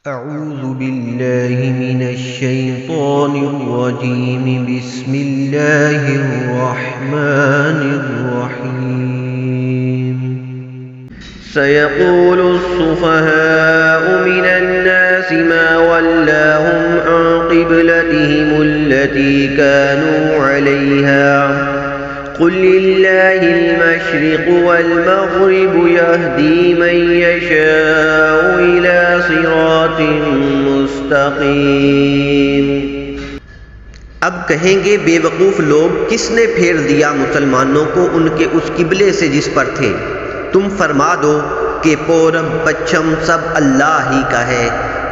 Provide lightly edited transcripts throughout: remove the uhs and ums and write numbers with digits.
أعوذ بالله من الشيطان الرجيم. بسم الله الرحمن الرحيم. سيقول السفهاء من الناس ما ولاهم عن قبلتهم التي كانوا عليها قل لله المشرق والمغرب يهدي من يشاء إلى صراط مستقيم. اب کہیں گے بے وقوف لوگ، کس نے پھیر دیا مسلمانوں کو ان کے اس قبلے سے جس پر تھے؟ تم فرما دو کہ پورب پچھم سب اللہ ہی کا ہے،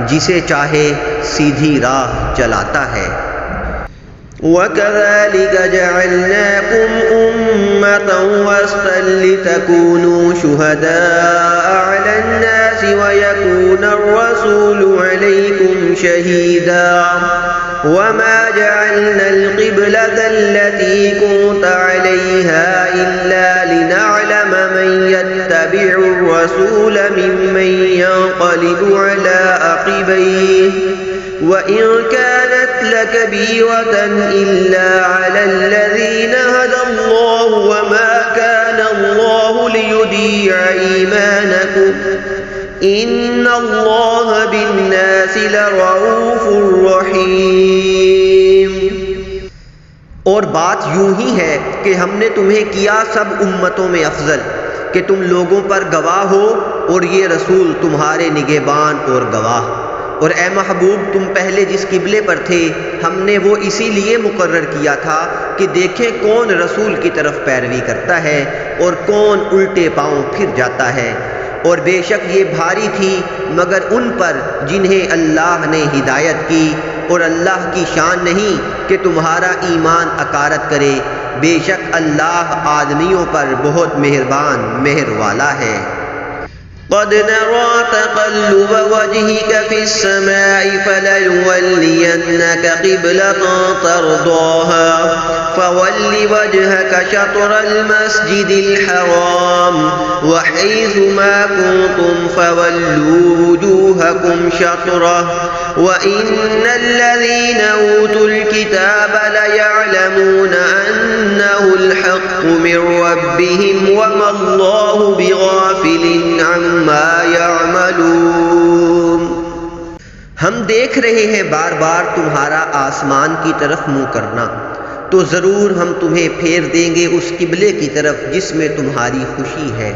جسے چاہے سیدھی راہ چلاتا ہے۔ وَكَذَلِكَ جَعَلْنَاكُمْ أُمَّةً وَسْطًا لِتَكُونُوا شُهَدَاءَ عَلَى النَّاسِ وَيَكُونَ الرَّسُولُ عَلَيْكُمْ شَهِيدًا وَمَا جَعَلْنَا الْقِبْلَةَ الَّتِي كُنتَ عَلَيْهَا إِلَّا لِنَعْلَمَ مَن يَتَّبِعُ الرَّسُولَ مِمَّن يَنقَلِبُ عَلَى عَقِبَيْهِ وَإِن كَانَتْ لَكَبِيرَةً إِلَّا عَلَى الَّذِينَ هَدَى اللَّهُ وَمَا كَانَ اللَّهُ لِيُضِيعَ إِيمَانَكُمْ إِنَّ اللَّهَ بِالنَّاسِ لَرَءُوفٌ رَحِيمٌ۔ اور بات یوں ہی ہے کہ ہم نے تمہیں کیا سب امتوں میں افضل کہ تم لوگوں پر گواہ ہو، اور یہ رسول تمہارے نگہبان اور گواہ۔ اور اے محبوب، تم پہلے جس قبلے پر تھے ہم نے وہ اسی لیے مقرر کیا تھا کہ دیکھیں کون رسول کی طرف پیروی کرتا ہے اور کون الٹے پاؤں پھر جاتا ہے۔ اور بے شک یہ بھاری تھی مگر ان پر جنہیں اللہ نے ہدایت کی، اور اللہ کی شان نہیں کہ تمہارا ایمان اکارت کرے، بے شک اللہ آدمیوں پر بہت مہربان مہر والا ہے۔ قد نرى تقلب وجهك في السماء فلنولينك قبلة ترضاها فول وجهك شطر المسجد الحرام وحيث ما كنتم فولوا وجوهكم شطره وإن الذين أوتوا الكتاب ليعلمون أنه الحق من ربهم وما الله بغافل عما يعملون۔ ہم دیکھ رہے ہیں بار بار تمہارا آسمان کی طرف منہ کرنا، تو ضرور ہم تمہیں پھیر دیں گے اس قبلے کی طرف جس میں تمہاری خوشی ہے۔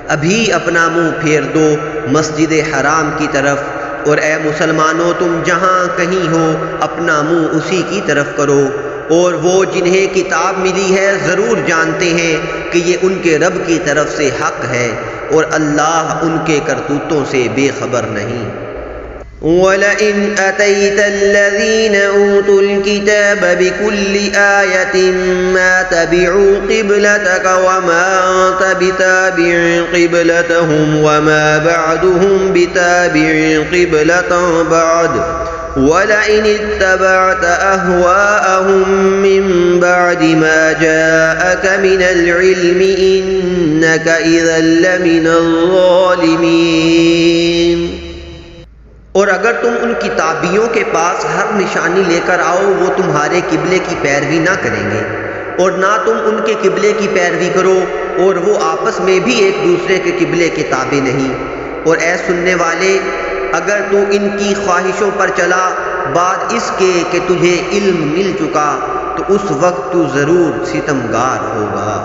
ابھی اپنا منہ پھیر دو مسجد حرام کی طرف، اور اے مسلمانوں تم جہاں کہیں ہو اپنا منہ اسی کی طرف کرو۔ اور وہ جنہیں کتاب ملی ہے ضرور جانتے ہیں کہ یہ ان کے رب کی طرف سے حق ہے، اور اللہ ان کے کرتوتوں سے بے خبر نہیں۔ وَلَئِنْ أَتَيْتَ الَّذِينَ أُوتُوا الْكِتَابَ بِكُلِّ آيَةٍ مَا تَبِعُوا قِبْلَتَكَ وَمَا أَنْتَ بِتَابِعٍ قِبْلَتَهُمْ وَمَا بَعْضُهُمْ بِتَابِعٍ قِبْلَةً بَعْضٍ وَلَئِنِ اتَّبَعْتَ أَهْوَاءَهُمْ مِنْ بَعْدِ مَا جَاءَكَ مِنَ الْعِلْمِ إِنَّكَ إِذًا لَمِنَ الظَّالِمِينَ۔ اور اگر تم ان کتابیوں کے پاس ہر نشانی لے کر آؤ وہ تمہارے قبلے کی پیروی نہ کریں گے، اور نہ تم ان کے قبلے کی پیروی کرو، اور وہ آپس میں بھی ایک دوسرے کے قبلے کے تابع نہیں۔ اور اے سننے والے، اگر تو ان کی خواہشوں پر چلا بعد اس کے کہ تجھے علم مل چکا تو اس وقت تو ضرور ستمگار ہوگا۔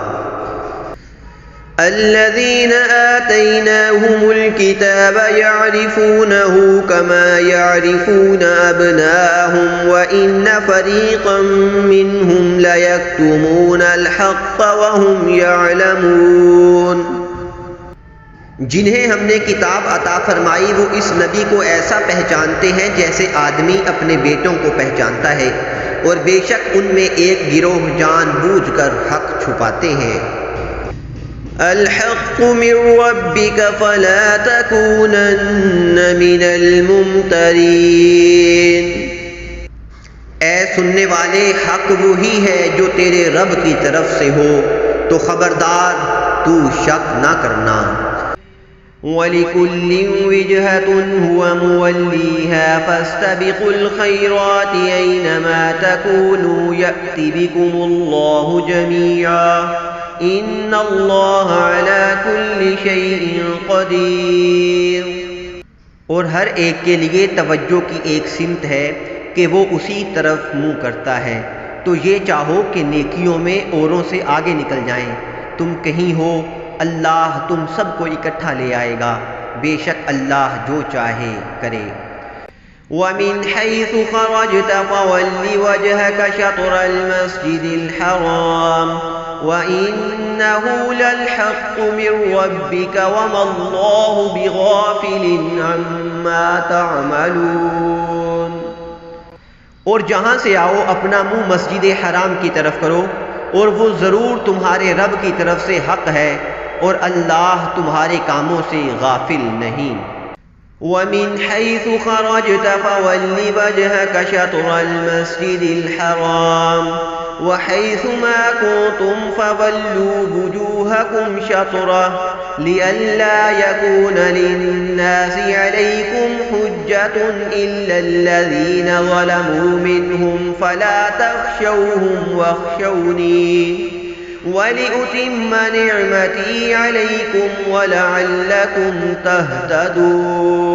الذين آتيناهم الكتاب يعرفونه كما يعرفون أبناءهم وإن فريقا منهم ليكتمون الحق وهم يعلمون۔ جنہیں ہم نے کتاب عطا فرمائی وہ اس نبی کو ایسا پہچانتے ہیں جیسے آدمی اپنے بیٹوں کو پہچانتا ہے، اور بے شک ان میں ایک گروہ جان بوجھ کر حق چھپاتے ہیں۔ الحق من ربك فلا تكونن من الممترين۔ اے سننے والے، حق وہی ہے جو تیرے رب کی طرف سے ہو، تو خبردار تو شک نہ کرنا۔ وَلِكُلٍّ وِجْهَةٌ هُوَ مُوَلِّيهَا فَاسْتَبِقُوا الْخَيْرَاتِ أَيْنَمَا تَكُونُوا يَأْتِ بِكُمُ اللَّهُ جَمِيعًا إِنَّ اللَّهَ عَلَى كُلِّ شَيْءٍ قَدِيرٌ۔ اور ہر ایک کے لیے توجہ کی ایک سمت ہے کہ وہ اسی طرف منہ کرتا ہے، تو یہ چاہو کہ نیکیوں میں اوروں سے آگے نکل جائیں۔ تم کہیں ہو، اللہ تم سب کو اکٹھا لے آئے گا، بے شک اللہ جو چاہے کرے۔ وَمِنْ حَيْثُ خَرَجْتَ فَوَلِّ وَجْهَكَ شَطْرَ الْمَسْجِدِ الْحَرَامِ وَإِنَّهُ لَلْحَقُّ مِنْ رَبِّكَ وَمَا اللَّهُ بِغَافِلٍ عَمَّا تَعْمَلُونَ۔ اور جہاں سے آؤ اپنا منہ مسجد حرام کی طرف کرو، اور وہ ضرور تمہارے رب کی طرف سے حق ہے، اور اللہ تمہارے کاموں سے غافل نہیں۔ وَمِنْ حَيْثُ خَرَجْتَ فَوَلِّ وَجْهَكَ شَطْرَ الْمَسْجِدِ الْحَرَامِ وَحَيْثُ مَا كُنْتُمْ فَوَلُّوا وُجُوهَكُمْ شَطْرَهُ لِئَلَّا يَكُونَ لِلنَّاسِ عَلَيْكُمْ حُجَّةٌ إِلَّا الَّذِينَ ظَلَمُوا مِنْهُمْ فَلَا تَخْشَوْهُمْ وَاخْشَوْنِي وَلِأُتِمَّ نِعْمَتِي عَلَيْكُمْ وَلَعَلَّكُمْ تَهْتَدُونَ۔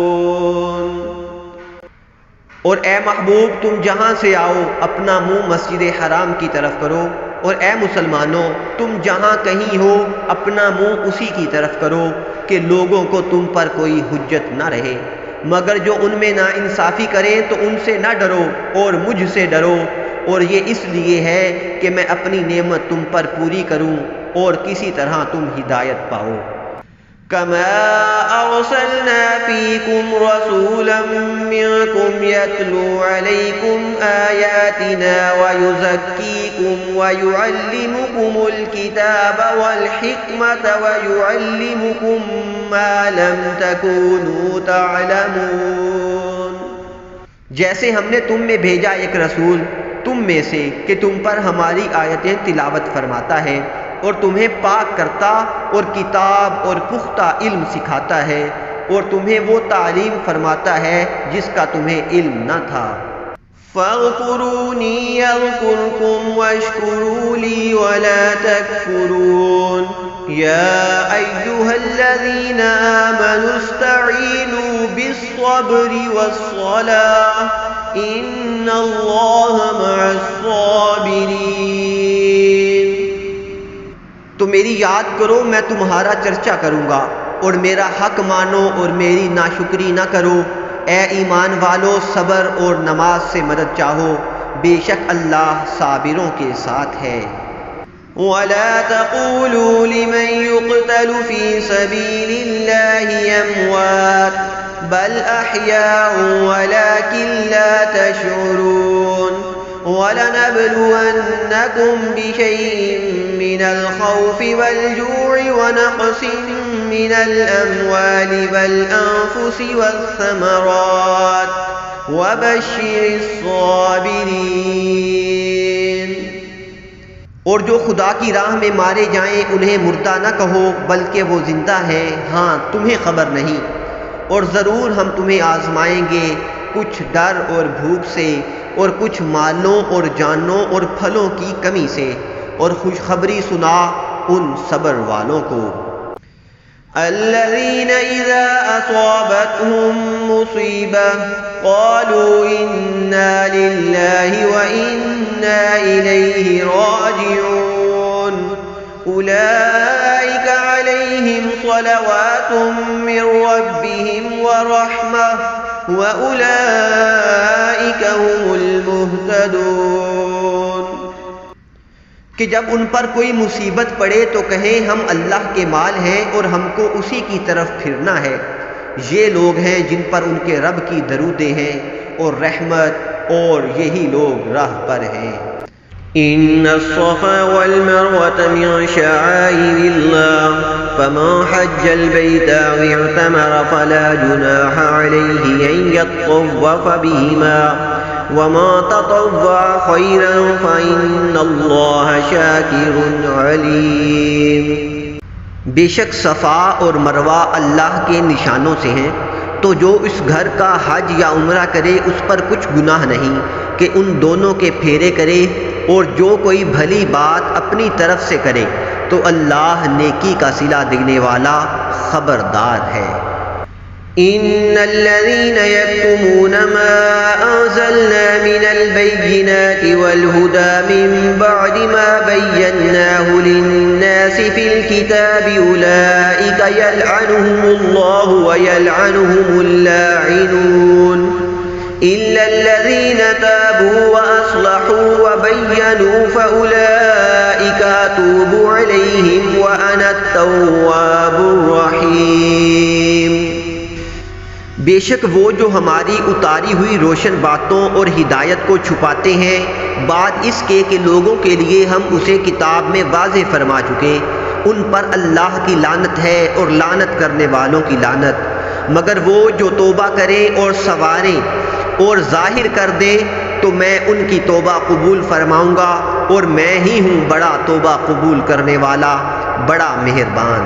اور اے محبوب تم جہاں سے آؤ اپنا منہ مسجد حرام کی طرف کرو، اور اے مسلمانوں تم جہاں کہیں ہو اپنا منہ اسی کی طرف کرو کہ لوگوں کو تم پر کوئی حجت نہ رہے، مگر جو ان میں ناانصافی کریں تو ان سے نہ ڈرو اور مجھ سے ڈرو، اور یہ اس لیے ہے کہ میں اپنی نعمت تم پر پوری کروں اور کسی طرح تم ہدایت پاؤ۔ كَمَا أَرْسَلْنَا فِيكُمْ رَسُولًا مِّنكُمْ يَتْلُو عَلَيْكُمْ آيَاتِنَا وَيُزَكِّيكُمْ وَيُعَلِّمُكُمُ الْكِتَابَ وَالْحِكْمَةَ وَيُعَلِّمُكُم مَّا لَمْ تَكُونُوا تَعْلَمُونَ۔ جیسے ہم نے تم میں بھیجا ایک رسول تم میں سے کہ تم پر ہماری آیتیں تلاوت فرماتا ہے اور تمہیں پاک کرتا اور کتاب اور پختہ علم سکھاتا ہے، اور تمہیں وہ تعلیم فرماتا ہے جس کا تمہیں علم نہ تھا۔ فاذكروني يذكركم واشكروا لي ولا تكفرون يا أيها الذين آمنوا استعينوا بالصبر والصلاة إن الله مع الصابرين۔ تو میری یاد کرو، میں تمہارا چرچا کروں گا، اور میرا حق مانو اور میری ناشکری نہ کرو۔ اے ایمان والو صبر اور نماز سے مدد چاہو، بے شک اللہ صابروں کے ساتھ ہے۔ وَلَا تَقُولُوا لِمَن يُقْتَلُ فِي سَبِيلِ اللَّهِ أَمْوَاتٌ بَلْ أَحْيَاءٌ وَلَكِن لَّا تَشْعُرُونَ۔ وَلَنَبْلُوَنَّكُم بِشَيْءٍ مِّنَ الْخَوْفِ وَالْجُوعِ وَنَقْصٍ مِّنَ الْأَمْوَالِ وَالْأَنفُسِ وَالثَّمَرَاتِ وَبَشِّرِ الصَّابِرِينَ۔ اور جو خدا کی راہ میں مارے جائیں انہیں مردہ نہ کہو، بلکہ وہ زندہ ہیں، ہاں تمہیں خبر نہیں۔ اور ضرور ہم تمہیں آزمائیں گے، کچھ ڈر اور بھوک سے، اور کچھ مالوں اور جانوں اور پھلوں کی کمی سے، اور خوشخبری سنا ان صبر والوں کو۔ الذين إذا أصابتهم مصيبة قالوا إنا لله وإنا إليه راجعون أولئك عليهم صلوات من ربهم ورحمة وأولئك هم المهتدون۔ کہ جب ان پر کوئی مصیبت پڑے تو کہیں ہم اللہ کے مال ہیں اور ہم کو اسی کی طرف پھرنا ہے۔ یہ لوگ ہیں جن پر ان کے رب کی درودیں ہیں اور رحمت، اور یہی لوگ راہ پر ہیں۔ إن الصفا والمروة من شعائر الله فمن حج البيت أو اعتمر فلا جناح عليه أن يطوف بهما وما تطوع خيرا فإن الله شاكر عليم۔ بے شک صفا اور مروہ اللہ کے نشانوں سے ہیں، تو جو اس گھر کا حج یا عمرہ کرے اس پر کچھ گناہ نہیں کہ ان دونوں کے پھیرے کرے، اور جو کوئی بھلی بات اپنی طرف سے کرے تو اللہ نیکی کا صلہ دینے والا خبردار ہے۔ إن الذين يكتمون ما أنزلنا من البينات والهدى من بعد ما بيناه للناس في الكتاب أولئك يلعنهم الله ويلعنهم اللاعنون إلا الذين تابوا وأصلحوا وبينوا فأولئك أتوب عليهم وأنا التواب الرحيم۔ بے شک وہ جو ہماری اتاری ہوئی روشن باتوں اور ہدایت کو چھپاتے ہیں بعد اس کے کہ لوگوں کے لیے ہم اسے کتاب میں واضح فرما چکے، ان پر اللہ کی لعنت ہے اور لعنت کرنے والوں کی لعنت، مگر وہ جو توبہ کریں اور سنواریں اور ظاہر کر دیں تو میں ان کی توبہ قبول فرماؤں گا، اور میں ہی ہوں بڑا توبہ قبول کرنے والا، بڑا مہربان۔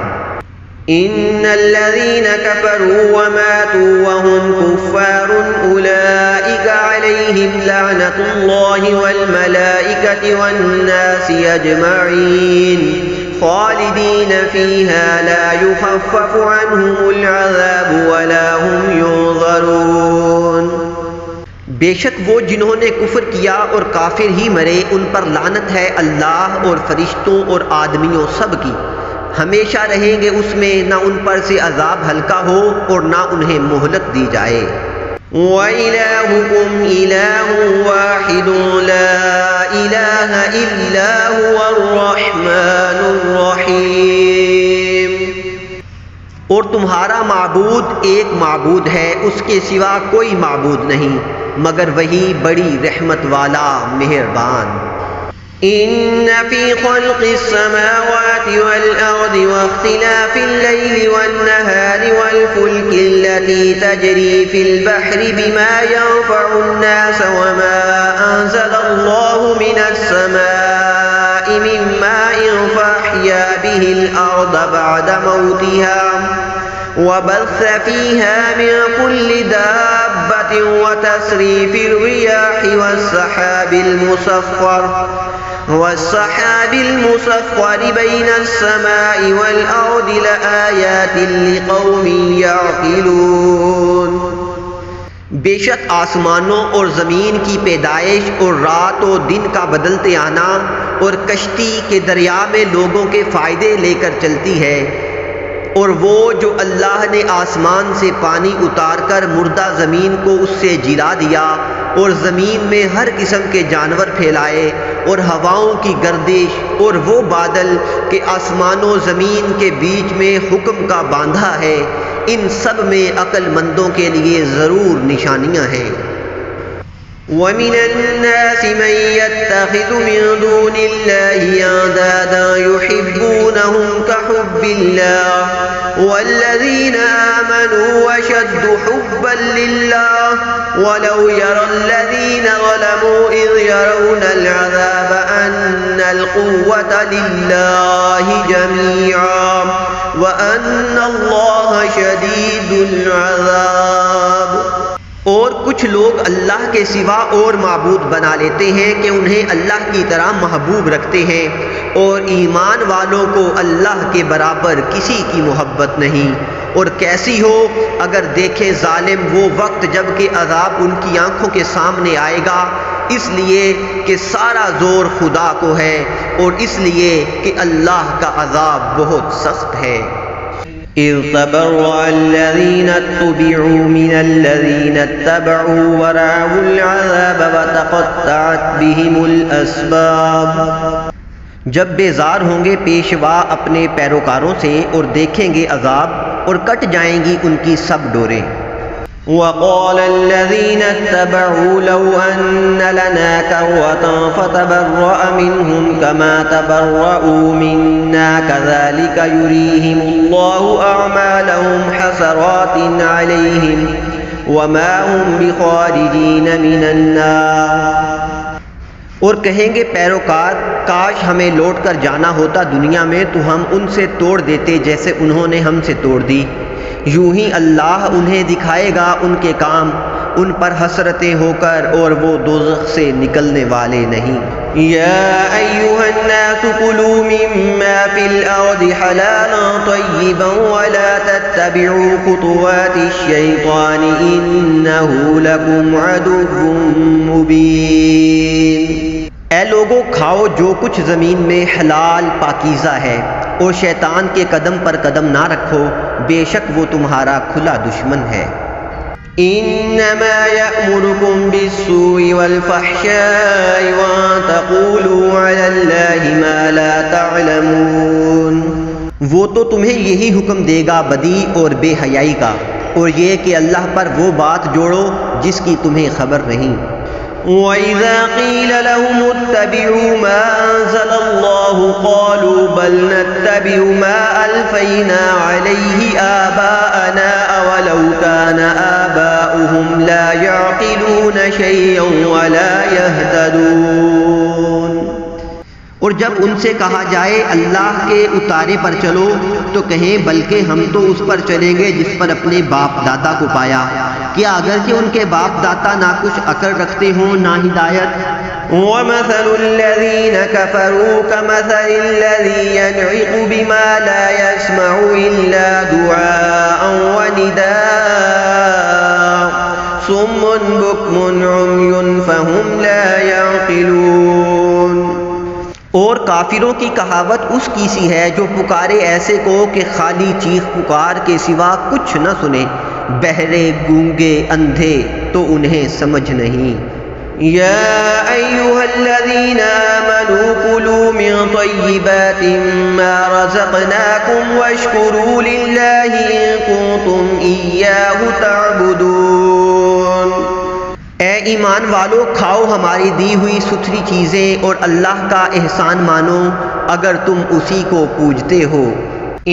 إن الذين كفروا وماتوا وهم كفار أولئك عليهم لعنة الله والملائكة والناس أجمعين خالدين فيها لا يخفف عنهم العذاب ولا هم ينظرون۔ بے شک وہ جنہوں نے کفر کیا اور کافر ہی مرے ان پر لعنت ہے اللہ اور فرشتوں اور آدمیوں سب کی، ہمیشہ رہیں گے اس میں، نہ ان پر سے عذاب ہلکا ہو اور نہ انہیں مہلت دی جائے۔ وَإِلَٰهُكُمْ إِلَٰهٌ وَاحِدٌ لَا إِلَٰهَ إِلَّا هُوَ الرَّحْمَٰنُ الرَّحِيمُ۔ اور تمہارا معبود ایک معبود ہے، اس کے سوا کوئی معبود نہیں مگر وہی بڑی رحمت والا مہربان۔ إن في خلق السماوات والأرض واختلاف الليل والنهار والفلك التي تجري في البحر بما ينفع الناس وما أنزل الله من السماء من ماء فأحيا به الأرض بعد موتها وبث فيها من كل دابة وتصريف الرياح والسحاب المسخر بين السماء والأرض لآيات لقوم يعقلون۔ بے شک آسمانوں اور زمین کی پیدائش اور رات و دن کا بدلتے آنا اور کشتی کے دریا میں لوگوں کے فائدے لے کر چلتی ہے، اور وہ جو اللہ نے آسمان سے پانی اتار کر مردہ زمین کو اس سے جلا دیا اور زمین میں ہر قسم کے جانور پھیلائے اور ہواؤں کی گردش اور وہ بادل کہ آسمان و زمین کے بیچ میں حکم کا باندھا ہے، ان سب میں عقل مندوں کے لیے ضرور نشانیاں ہیں۔ وَمِنَ النَّاسِ مَن يَتَّخِذُ مِن دُونِ اللَّهِ أَندَادًا يُحِبُّونَهُمْ كَحُبِّ اللَّهِ وَالَّذِينَ آمَنُوا أَشَدُّ حُبًّا لِّلَّهِ وَلَوْ يَرَى الَّذِينَ ظَلَمُوا إِذْ يَرَوْنَ الْعَذَابَ أَنَّ الْقُوَّةَ لِلَّهِ جَمِيعًا وَأَنَّ اللَّهَ شَدِيدُ الْعَذَابِ۔ اور کچھ لوگ اللہ کے سوا اور معبود بنا لیتے ہیں کہ انہیں اللہ کی طرح محبوب رکھتے ہیں، اور ایمان والوں کو اللہ کے برابر کسی کی محبت نہیں، اور کیسی ہو اگر دیکھے ظالم وہ وقت جب کہ عذاب ان کی آنکھوں کے سامنے آئے گا، اس لیے کہ سارا زور خدا کو ہے اور اس لیے کہ اللہ کا عذاب بہت سخت ہے۔ إذ تبرأ الذين اتبعوا من الذين اتبعوا ورأوا العذاب وتقطعت بهم الأسباب۔ جب بیزار ہوں گے پیشوا اپنے پیروکاروں سے اور دیکھیں گے عذاب، اور کٹ جائیں گی ان کی سب ڈوریں۔ وقال الذين اتبعوا لو أن لنا كرة فتبرأ منهم كما تبرأوا منا كذلك يريهم الله أعمالهم حسرات عليهم وما هم بخارجين من النار۔ اور کہیں گے پیروکار کاش ہمیں لوٹ کر جانا ہوتا دنیا میں تو ہم ان سے توڑ دیتے جیسے انہوں نے ہم سے توڑ دی۔ یوں ہی اللہ انہیں دکھائے گا ان کے کام ان پر حسرتیں ہو کر اور وہ دوزخ سے نکلنے والے نہیں۔ یا ایھا الناس کلوا مما فی الارض حلالا طیبا ولا تتبعوا خطوات الشیطان انہ لکم عدو مبین۔ اے لوگو کھاؤ جو کچھ زمین میں حلال پاکیزہ ہے اور شیطان کے قدم پر قدم نہ رکھو، بے شک وہ تمہارا کھلا دشمن ہے۔ انما یأمرکم بالسوء والفحشاء وان تقولوا علی اللہ ما لا تعلمون۔ وہ تو تمہیں یہی حکم دے گا بدی اور بے حیائی کا، اور یہ کہ اللہ پر وہ بات جوڑو جس کی تمہیں خبر نہیں۔ وَإِذَا قِيلَ لَهُمُ اتَّبِعُوا مَا أَنزَلَ اللَّهُ قَالُوا بَلْ نَتَّبِعُ مَا أَلْفَيْنَا عَلَيْهِ آبَاءَنَا أَوَلَوْ كَانَ آبَاؤُهُمْ لَا يَعْقِلُونَ شَيْئًا وَلَا يَهْتَدُونَ۔ اور جب ان سے کہا جائے اللہ کے اتارے پر چلو تو کہیں بلکہ ہم تو اس پر چلیں گے جس پر اپنے باپ دادا کو پایا، کیا اگرچہ ان کے باپ دادا نہ کچھ عقل رکھتے ہوں نہ ہدایت۔ وَمَثَلُ الَّذِينَ كَفَرُوا كَمَثَلِ الَّذِي يَنْعِقُ بِمَا لَا يَسْمَعُ إِلَّا دُعَاءً وَنِدَاءً صُمٌّ بُكْمٌ عُمْيٌ فَهُمْ لَا يَعْقِلُونَ۔ اور کافروں کی کہاوت اس کی سی ہے جو پکارے ایسے کو کہ خالی چیخ پکار کے سوا کچھ نہ سنے، بہرے گونگے اندھے تو انہیں سمجھ نہیں۔ یا ایھا الذین آمنوا کلوا من طیبات ما رزقناکم واشکروا للہ ان کنتم ایاہ تعبدون۔ اے ایمان والو کھاؤ ہماری دی ہوئی ستھری چیزیں اور اللہ کا احسان مانو اگر تم اسی کو پوجتے ہو۔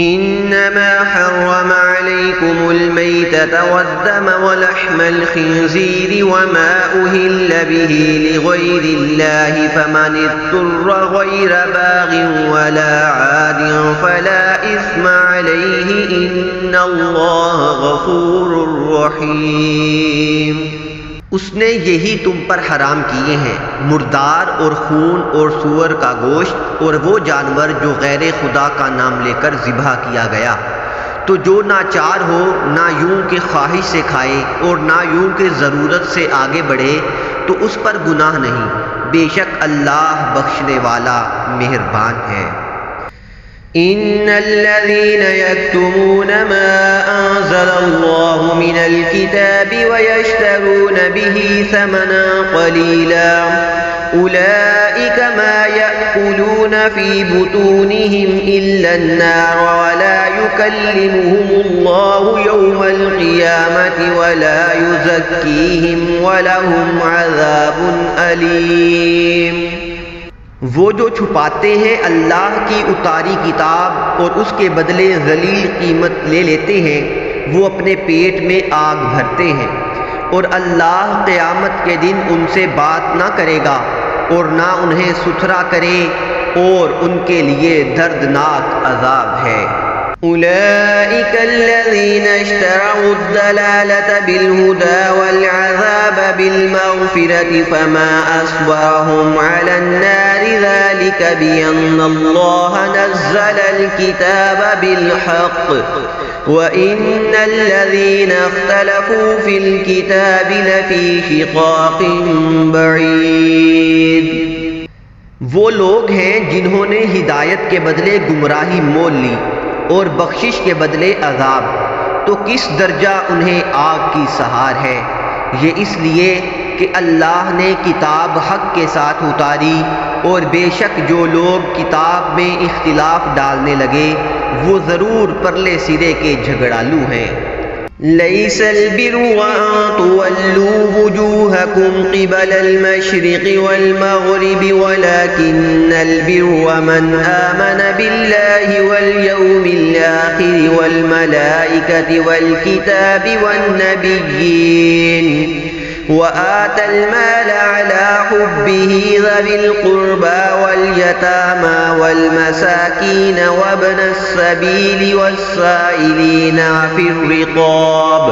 انما حرم علیکم المیتۃ والدم ولحم الخنزیر وما اہل به لغیر اللہ فمن اضطر غیر باغ ولا عاد فلا اثم علیہ ان اللہ غفور رحیم۔ اس نے یہی تم پر حرام کیے ہیں مردار اور خون اور سور کا گوشت اور وہ جانور جو غیر خدا کا نام لے کر ذبح کیا گیا، تو جو ناچار ہو نہ یوں کہ خواہش سے کھائے اور نہ یوں کہ ضرورت سے آگے بڑھے تو اس پر گناہ نہیں، بے شک اللہ بخشنے والا مہربان ہے۔ ان الذين يكتمون ما انزل الله من الكتاب ويشترون به ثمنا قليلا اولئك ما يأكلون في بطونهم الا النار ولا يكلمهم الله يوم القيامة ولا يزكيهم ولهم عذاب أليم۔ وہ جو چھپاتے ہیں اللہ کی اتاری کتاب اور اس کے بدلے ذلیل قیمت لے لیتے ہیں، وہ اپنے پیٹ میں آگ بھرتے ہیں، اور اللہ قیامت کے دن ان سے بات نہ کرے گا اور نہ انہیں ستھرا کرے، اور ان کے لیے دردناک عذاب ہے۔ أولئك الذين اشتروا الضلالة بالهدى والعذاب بالمغفرة فما أصبرهم على النار ذلك بأن الله نزل الكتاب بالحق وإن الذين اختلفوا في الكتاب لفي شقاق بعيد۔ وہ لوگ ہیں جنہوں نے ہدایت کے بدلے گمراہی مول لی اور بخشش کے بدلے عذاب، تو کس درجہ انہیں آگ کی سہار ہے۔ یہ اس لیے کہ اللہ نے کتاب حق کے ساتھ اتاری، اور بے شک جو لوگ کتاب میں اختلاف ڈالنے لگے وہ ضرور پرلے سرے کے جھگڑالو ہیں۔ ليس البر أن تولوا وجوهكم قبل المشرق والمغرب ولكن البر من آمن بالله واليوم الآخر والملائكة والكتاب والنبيين وآتى المال على حبه ذوي القربى واليتامى والمساكين وابن السبيل والسائلين في الرقاب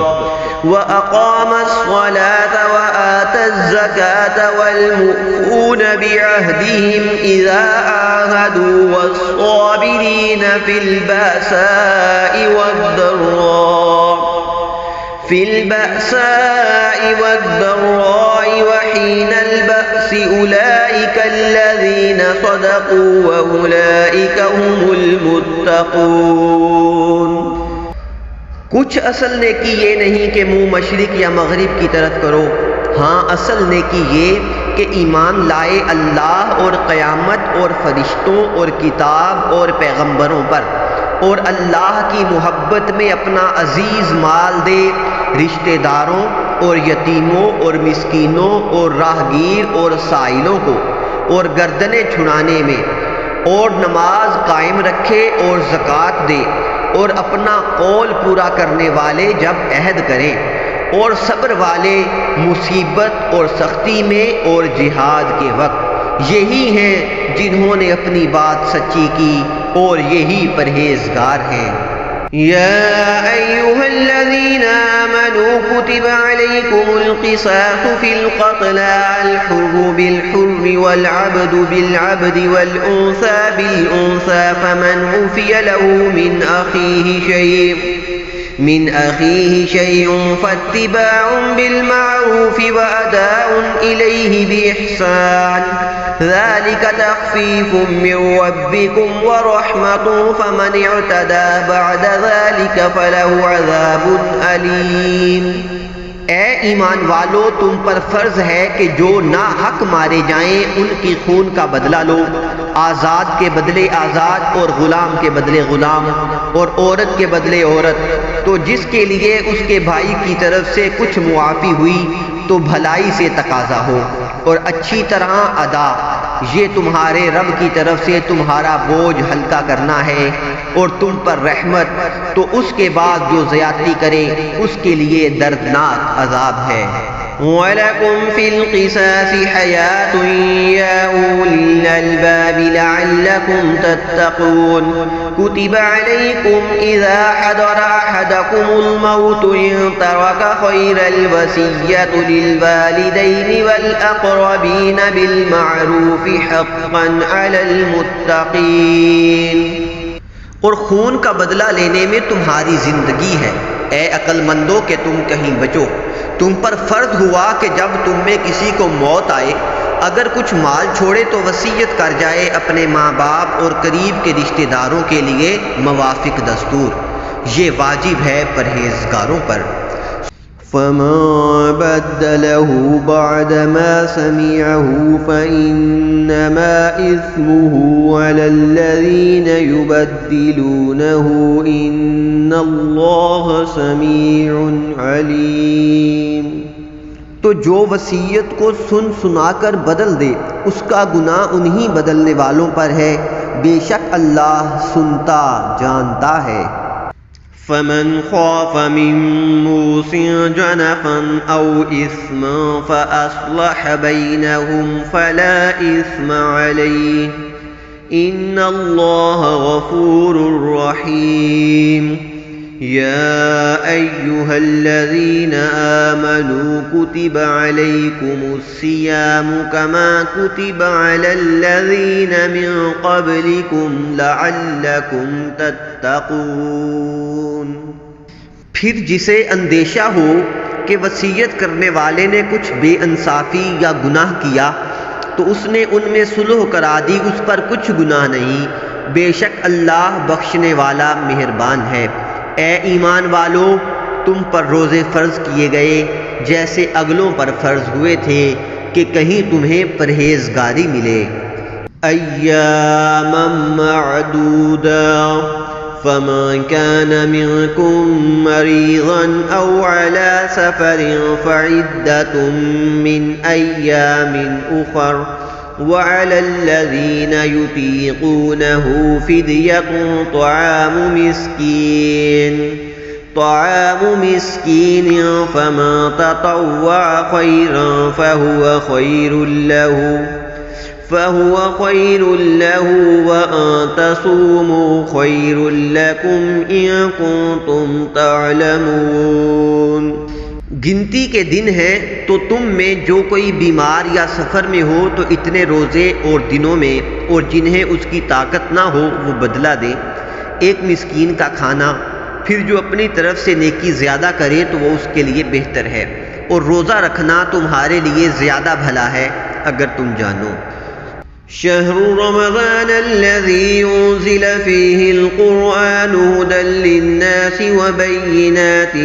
وأقام الصلاة وآتى الزكاة والمؤمنون بعهدهم إذا عاهدوا والصابرين في البأساء والضراء وحين البأس أولئك الذين صدقوا وأولئك هم المتقون۔ کچھ اصل نیکی یہ نہیں کہ منہ مشرق یا مغرب کی طرف کرو، ہاں اصل نیکی یہ کہ ایمان لائے اللہ اور قیامت اور فرشتوں اور کتاب اور پیغمبروں پر، اور اللہ کی محبت میں اپنا عزیز مال دے رشتہ داروں اور یتیموں اور مسکینوں اور راہگیر اور سائلوں کو، اور گردنیں چھڑانے میں، اور نماز قائم رکھے اور زکوٰۃ دے، اور اپنا قول پورا کرنے والے جب عہد کریں، اور صبر والے مصیبت اور سختی میں اور جہاد کے وقت، یہی ہیں جنہوں نے اپنی بات سچی کی اور یہی پرہیزگار ہیں۔ يا أيها الذين آمنوا كتب عليكم القصاص في القتلى الحر بالحر والعبد بالعبد والأنثى بالأنثى فمن عفي له من أخيه شيء فاتباع بالمعروف وأداء إليه بإحسان ذلك تخفيف من ربكم ورحمة فمن اعتدى بعد ذلك فله عذاب أليم۔ اے ایمان والو، تم پر فرض ہے کہ جو ناحق مارے جائیں ان کی خون کا بدلہ لو، آزاد کے بدلے آزاد اور غلام کے بدلے غلام اور عورت کے بدلے عورت، تو جس کے لیے اس کے بھائی کی طرف سے کچھ معافی ہوئی تو بھلائی سے تقاضا ہو اور اچھی طرح ادا، یہ تمہارے رب کی طرف سے تمہارا بوجھ ہلکا کرنا ہے اور تم پر رحمت، تو اس کے بعد جو زیادتی کرے اس کے لیے دردناک عذاب ہے۔ وَلَكُمْ فِي الْقِصَاصِ حَيَاةٌ يَا أُولِي الْأَلْبَابِ لَعَلَّكُمْ تَتَّقُونَ كُتِبَ عَلَيْكُمْ إِذَا حَضَرَ أَحَدَكُمُ الْمَوْتُ إِن تَرَكَ خَيْرًا الْوَصِيَّةُ لِلْوَالِدَيْنِ وَالْأَقْرَبِينَ بِالْمَعْرُوفِ حَقًّا عَلَى الْمُتَّقِينَ۔ اور خون کا بدلہ لینے میں تمہاری زندگی ہے، اے عقل مندو کہ تم کہیں بچو۔ تم پر فرض ہوا کہ جب تم میں کسی کو موت آئے، اگر کچھ مال چھوڑے تو وصیت کر جائے اپنے ماں باپ اور قریب کے رشتہ داروں کے لیے موافق دستور، یہ واجب ہے پرہیزگاروں پر۔ فَمَن بَدَّلَهُ بَعْدَمَا سَمِعَهُ فَإِنَّمَا إِثْمُهُ عَلَى الَّذِينَ يُبَدِّلُونَهُ إِنَّ اللَّهَ سَمِيعٌ عَلِيمٌ۔ تو جو وصیت کو سنا کر بدل دے اس کا گناہ انہی بدلنے والوں پر ہے، بے شک اللہ سنتا جانتا ہے۔ فَمَنْ خَافَ مِن مُّوصٍ جَنَفًا أَوْ إِثْمًا فَأَصْلَحَ بَيْنَهُمْ فَلَا إِثْمَ عَلَيْهِ إِنَّ اللَّهَ غَفُورٌ رَّحِيمٌ۔ يَا أَيُّهَا الَّذِينَ آمَنُوا كُتِبَ عَلَيْكُمُ الصِّيَامُ كَمَا كُتِبَ عَلَى الَّذِينَ مِن قَبْلِكُمْ لَعَلَّكُمْ تَتَّقُونَ۔ پھر جسے اندیشہ ہو کہ وصیت کرنے والے نے کچھ بے انصافی یا گناہ کیا تو اس نے ان میں صلح کرا دی، اس پر کچھ گناہ نہیں، بے شک اللہ بخشنے والا مہربان ہے۔ اے ایمان والو، تم پر روزے فرض کیے گئے جیسے اگلوں پر فرض ہوئے تھے کہ کہیں تمہیں پرہیزگاری ملے۔ ایاما معدودا فمن كان منكم مريضا أو على سفر فعدة من أيام أخر وعلى الذين يطيقونه فدية طعام مسكين طعام مسكين فمن تطوع خيرا فهو خير له وأن تصوموا خير لكم إن كنتم تعلمون۔ گنتی کے دن ہیں تو تم میں جو کوئی بیمار یا سفر میں ہو تو اتنے روزے اور دنوں میں، اور جنہیں اس کی طاقت نہ ہو وہ بدلہ دیں، ایک مسکین کا کھانا، پھر جو اپنی طرف سے نیکی زیادہ کرے تو وہ اس کے لیے بہتر ہے، اور روزہ رکھنا تمہارے لیے زیادہ بھلا ہے اگر تم جانو۔ شهر رمضان الذي أنزل فيه القرآن هدى للناس وبينات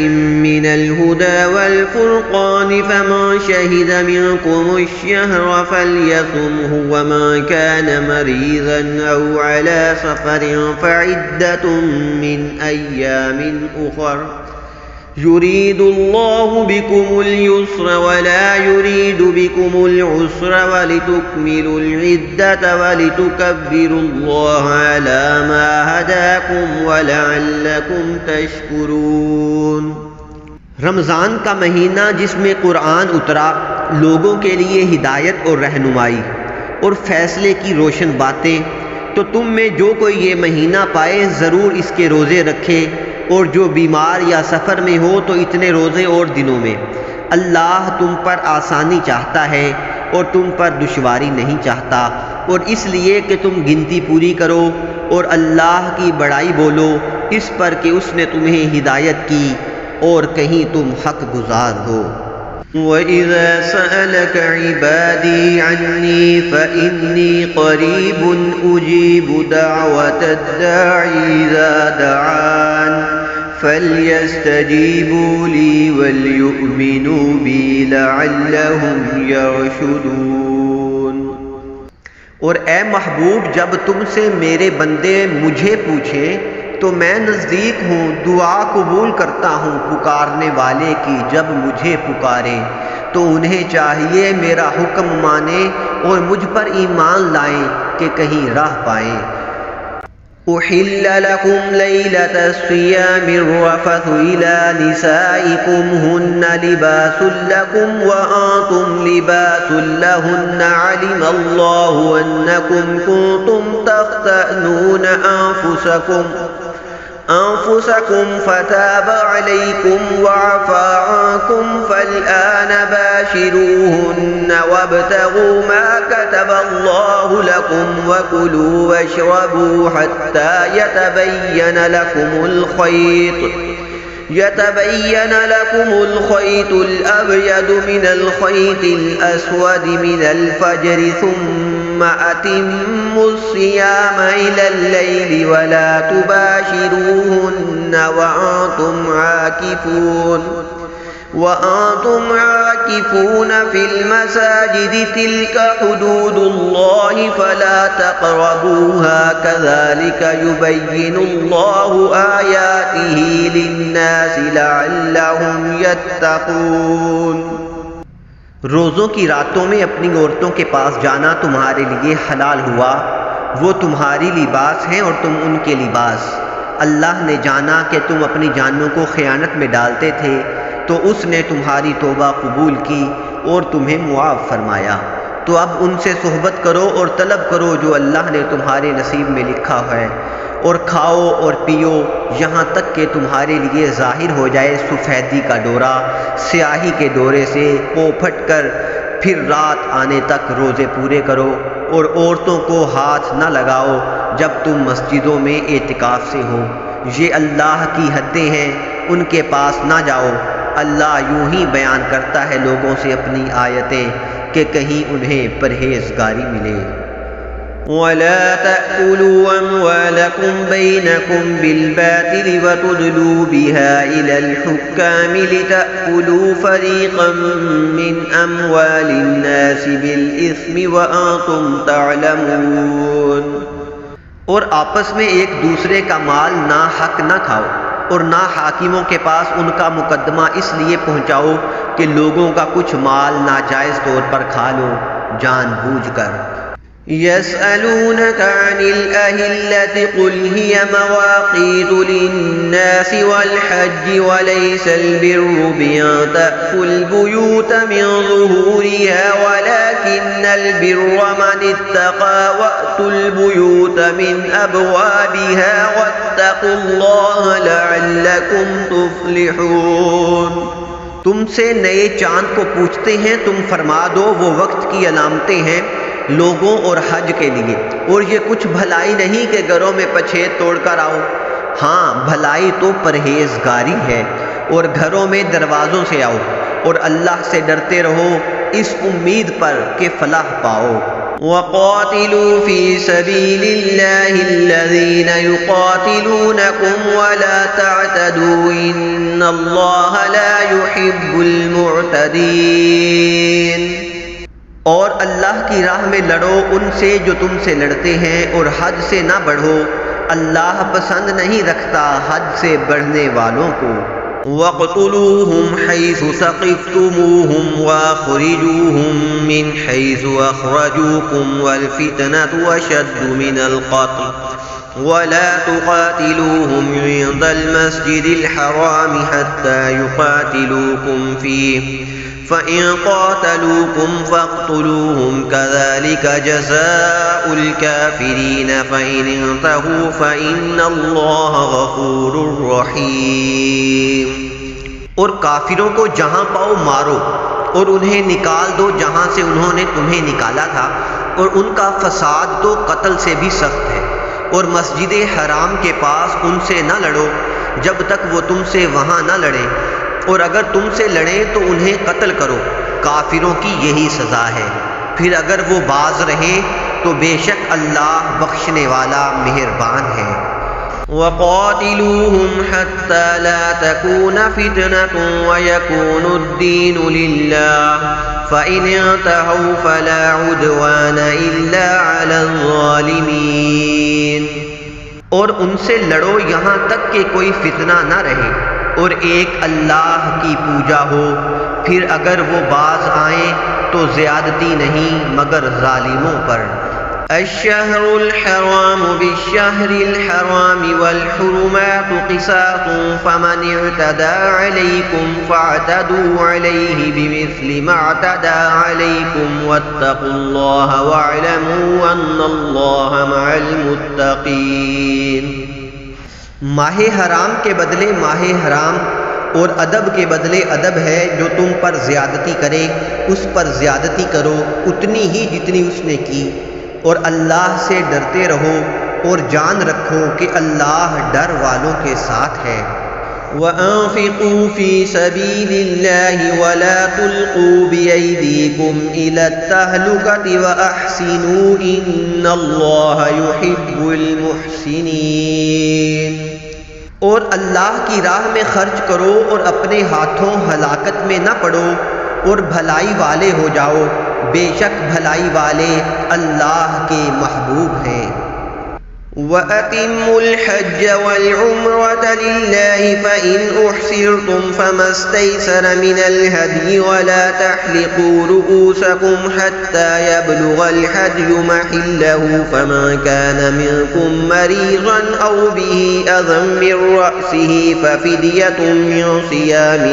من الهدى والفرقان فمن شهد منكم الشهر فليصمه ومن كان مريضا أو على سفر فعدة من أيام أخر يريد الله بكم اليسر ولا يريد بكم العسر ولتكملوا العدة ولتكبروا الله على ما هداكم ولعلكم تشكرون۔ رمضان کا مہینہ جس میں قرآن اترا، لوگوں کے لیے ہدایت اور رہنمائی اور فیصلے کی روشن باتیں، تو تم میں جو کوئی یہ مہینہ پائے ضرور اس کے روزے رکھے، اور جو بیمار یا سفر میں ہو تو اتنے روزے اور دنوں میں۔ اللہ تم پر آسانی چاہتا ہے اور تم پر دشواری نہیں چاہتا، اور اس لیے کہ تم گنتی پوری کرو اور اللہ کی بڑائی بولو اس پر کہ اس نے تمہیں ہدایت کی اور کہیں تم حق گزار ہو۔ وَإِذَا سَأَلَكَ عِبَادِي عَنِّي فَإِنِّي قَرِيبٌ أُجِيبُ دَعْوَةَ الدَّاعِ إِذَا دَعَانِ فَلْيَسْتَجِيبُوا لِي وَلْيُؤْمِنُوا بِي لَعَلَّهُمْ يَرْشُدُونَ۔ اور اے محبوب، جب تم سے میرے بندے مجھے پوچھیں تو میں نزدیک ہوں، دعا قبول کرتا ہوں پکارنے والے کی جب مجھے پکاریں، تو انہیں چاہیے میرا حکم مانیں اور مجھ پر ایمان لائیں کہ کہیں راہ پائیں۔ أحل لكم ليلة الصيام الرفث إلى نسائكم هن لباس لكم وأنتم لباس لهن علم الله أنكم كنتم تختانون أنفسكم فتاب عليكم وعفى عنكم فالآن باشروهن وابتغوا ما كتب الله لكم وكلوا واشربوا حتى يتبين لكم الخيط الأبيض من الخيط الأسود من الفجر ثم أتموا الصيام إلى الليل ولا تباشروهن وأنتم عاكفون في المساجد تلك حدود الله فلا تقربوها كذلك يبين الله آياته للناس لعلهم يتقون۔ روزوں کی راتوں میں اپنی عورتوں کے پاس جانا تمہارے لیے حلال ہوا، وہ تمہاری لباس ہیں اور تم ان کے لباس۔ اللہ نے جانا کہ تم اپنی جانوں کو خیانت میں ڈالتے تھے تو اس نے تمہاری توبہ قبول کی اور تمہیں معاف فرمایا، تو اب ان سے صحبت کرو اور طلب کرو جو اللہ نے تمہارے نصیب میں لکھا ہے، اور کھاؤ اور پیو یہاں تک کہ تمہارے لیے ظاہر ہو جائے سفیدی کا ڈورا سیاہی کے ڈورے سے، پھٹ کر پھر رات آنے تک روزے پورے کرو، اور عورتوں کو ہاتھ نہ لگاؤ جب تم مسجدوں میں اعتکاف سے ہو، یہ اللہ کی حدیں ہیں، ان کے پاس نہ جاؤ۔ اللہ یوں ہی بیان کرتا ہے لوگوں سے اپنی آیتیں کہ کہیں انہیں پرہیزگاری ملے۔ وَلَا تَأْكُلُوا أَمْوَالَكُمْ بَيْنَكُمْ بِالْبَاطِلِ وَتُدْلُوا بِهَا إِلَى الْحُكَّامِ لِتَأْكُلُوا فَرِيقًا مِّنْ أَمْوَالِ النَّاسِ بِالْإِثْمِ وَأَنْتُمْ تَعْلَمُونَ۔ اور آپس میں ایک دوسرے کا مال ناحق نہ کھاؤ، اور نہ حاکموں کے پاس ان کا مقدمہ اس لیے پہنچاؤ کہ لوگوں کا کچھ مال ناجائز طور پر کھا لو جان بوجھ کر۔ يسألونك عن الأهلة قل هي مواقيت للناس والحج وليس البر بأن تأتوا البيوت من ظهورها ولكن البر من اتقى وأتوا البيوت من أبوابها واتقوا الله لعلكم تفلحون۔ تم سے نئے چاند کو پوچھتے ہیں، تم فرما دو وہ وقت کی علامتیں ہیں لوگوں اور حج کے لیے، اور یہ کچھ بھلائی نہیں کہ گھروں میں پچھیت توڑ کر آؤ۔ ہاں بھلائی تو پرہیزگاری ہے، اور گھروں میں دروازوں سے آؤ، اور اللہ سے ڈرتے رہو اس امید پر کہ فلاح پاؤ۔ وقاتلوا في سبيل الله الذين يقاتلونكم ولا تعتدوا إن الله لا يحب المعتدين۔ اور اللہ کی راہ میں لڑو ان سے جو تم سے لڑتے ہیں، اور حد سے نہ بڑھو، اللہ پسند نہیں رکھتا حد سے بڑھنے والوں کو۔ وَاقْتُلُوهُمْ حَيْثُ ثَقِفْتُمُوهُمْ وَأَخْرِجُوهُمْ مِنْ حَيْثُ أَخْرَجُوكُمْ وَالْفِتْنَةُ أَشَدُّ مِنَ الْقَتْلِ وَلَا تُقَاتِلُوهُمْ عِندَ الْمَسْجِدِ الْحَرَامِ حَتَّى يُقَاتِلُوكُمْ فِيهِ فَإِن قَاتَلُوكُمْ فَاقْتُلُوهُمْ كَذَلِكَ جَزَاءُ الْكَافِرِينَ فَإِنِ انتَهُوا فَإِنَّ اللَّهَ غَفُورٌ رَحِيمٌ۔ اور کافروں کو جہاں پاؤ مارو، اور انہیں نکال دو جہاں سے انہوں نے تمہیں نکالا تھا، اور ان کا فساد تو قتل سے بھی سخت ہے۔ اور مسجد حرام کے پاس ان سے نہ لڑو جب تک وہ تم سے وہاں نہ لڑیں، اور اگر تم سے لڑیں تو انہیں قتل کرو، کافروں کی یہی سزا ہے۔ پھر اگر وہ باز رہیں تو بے شک اللہ بخشنے والا مہربان ہے۔ وَقَاتِلُوهُمْ حَتَّى لَا تَكُونَ فِتْنَةٌ وَيَكُونَ الدِّينُ لِلَّهِ فَإِنِ انتَهَوْا فَلَا عُدْوَانَ إِلَّا عَلَى الظَّالِمِينَ۔ اور ان سے لڑو یہاں تک کہ کوئی فتنہ نہ رہے اور ایک اللہ کی پوجا ہو، پھر اگر وہ باز آئیں تو زیادتی نہیں مگر ظالموں پر۔ الشهر الحرام بالشهر الحرام والحرمات قصاص فمن اعتدى عليكم فاعتدوا عليه بمثل ما اعتدى عليكم واتقوا الله واعلموا أن الله مع المتقين۔ ماہ حرام کے بدلے ماہ حرام، اور ادب کے بدلے ادب ہے۔ جو تم پر زیادتی کرے اس پر زیادتی کرو اتنی ہی جتنی اس نے کی، اور اللہ سے ڈرتے رہو اور جان رکھو کہ اللہ ڈر والوں کے ساتھ ہے۔ وَأَنفِقُوا فِي سَبِيلِ اللَّهِ وَلَا تُلْقُوا بِأَيْدِيكُمْ إِلَى التَّهْلُكَةِ وَأَحْسِنُوا إِنَّ اللَّهَ يُحِبُّ الْمُحْسِنِينَ۔ اور اللہ کی راہ میں خرچ کرو اور اپنے ہاتھوں ہلاکت میں نہ پڑو، اور بھلائی والے ہو جاؤ، بے شک بھلائی والے اللہ کے محبوب ہیں۔ وَأَتِمُّوا الْحَجَّ وَالْعُمْرَةَ لِلَّهِ فَإِنْ أُحْصِرْتُمْ فَمَا اسْتَيْسَرَ مِنَ الْهَدْيِ وَلَا تَحْلِقُوا رُؤُوسَكُمْ حَتَّى يَبْلُغَ الْهَدْيُ مَحِلَّهُ فَمَنْ كَانَ مِنْكُمْ مَرِيضًا أَوْ بِهِ أَذًى مِنْ رَأْسِهِ فَفِدْيَةٌ مِنْ صِيَامٍ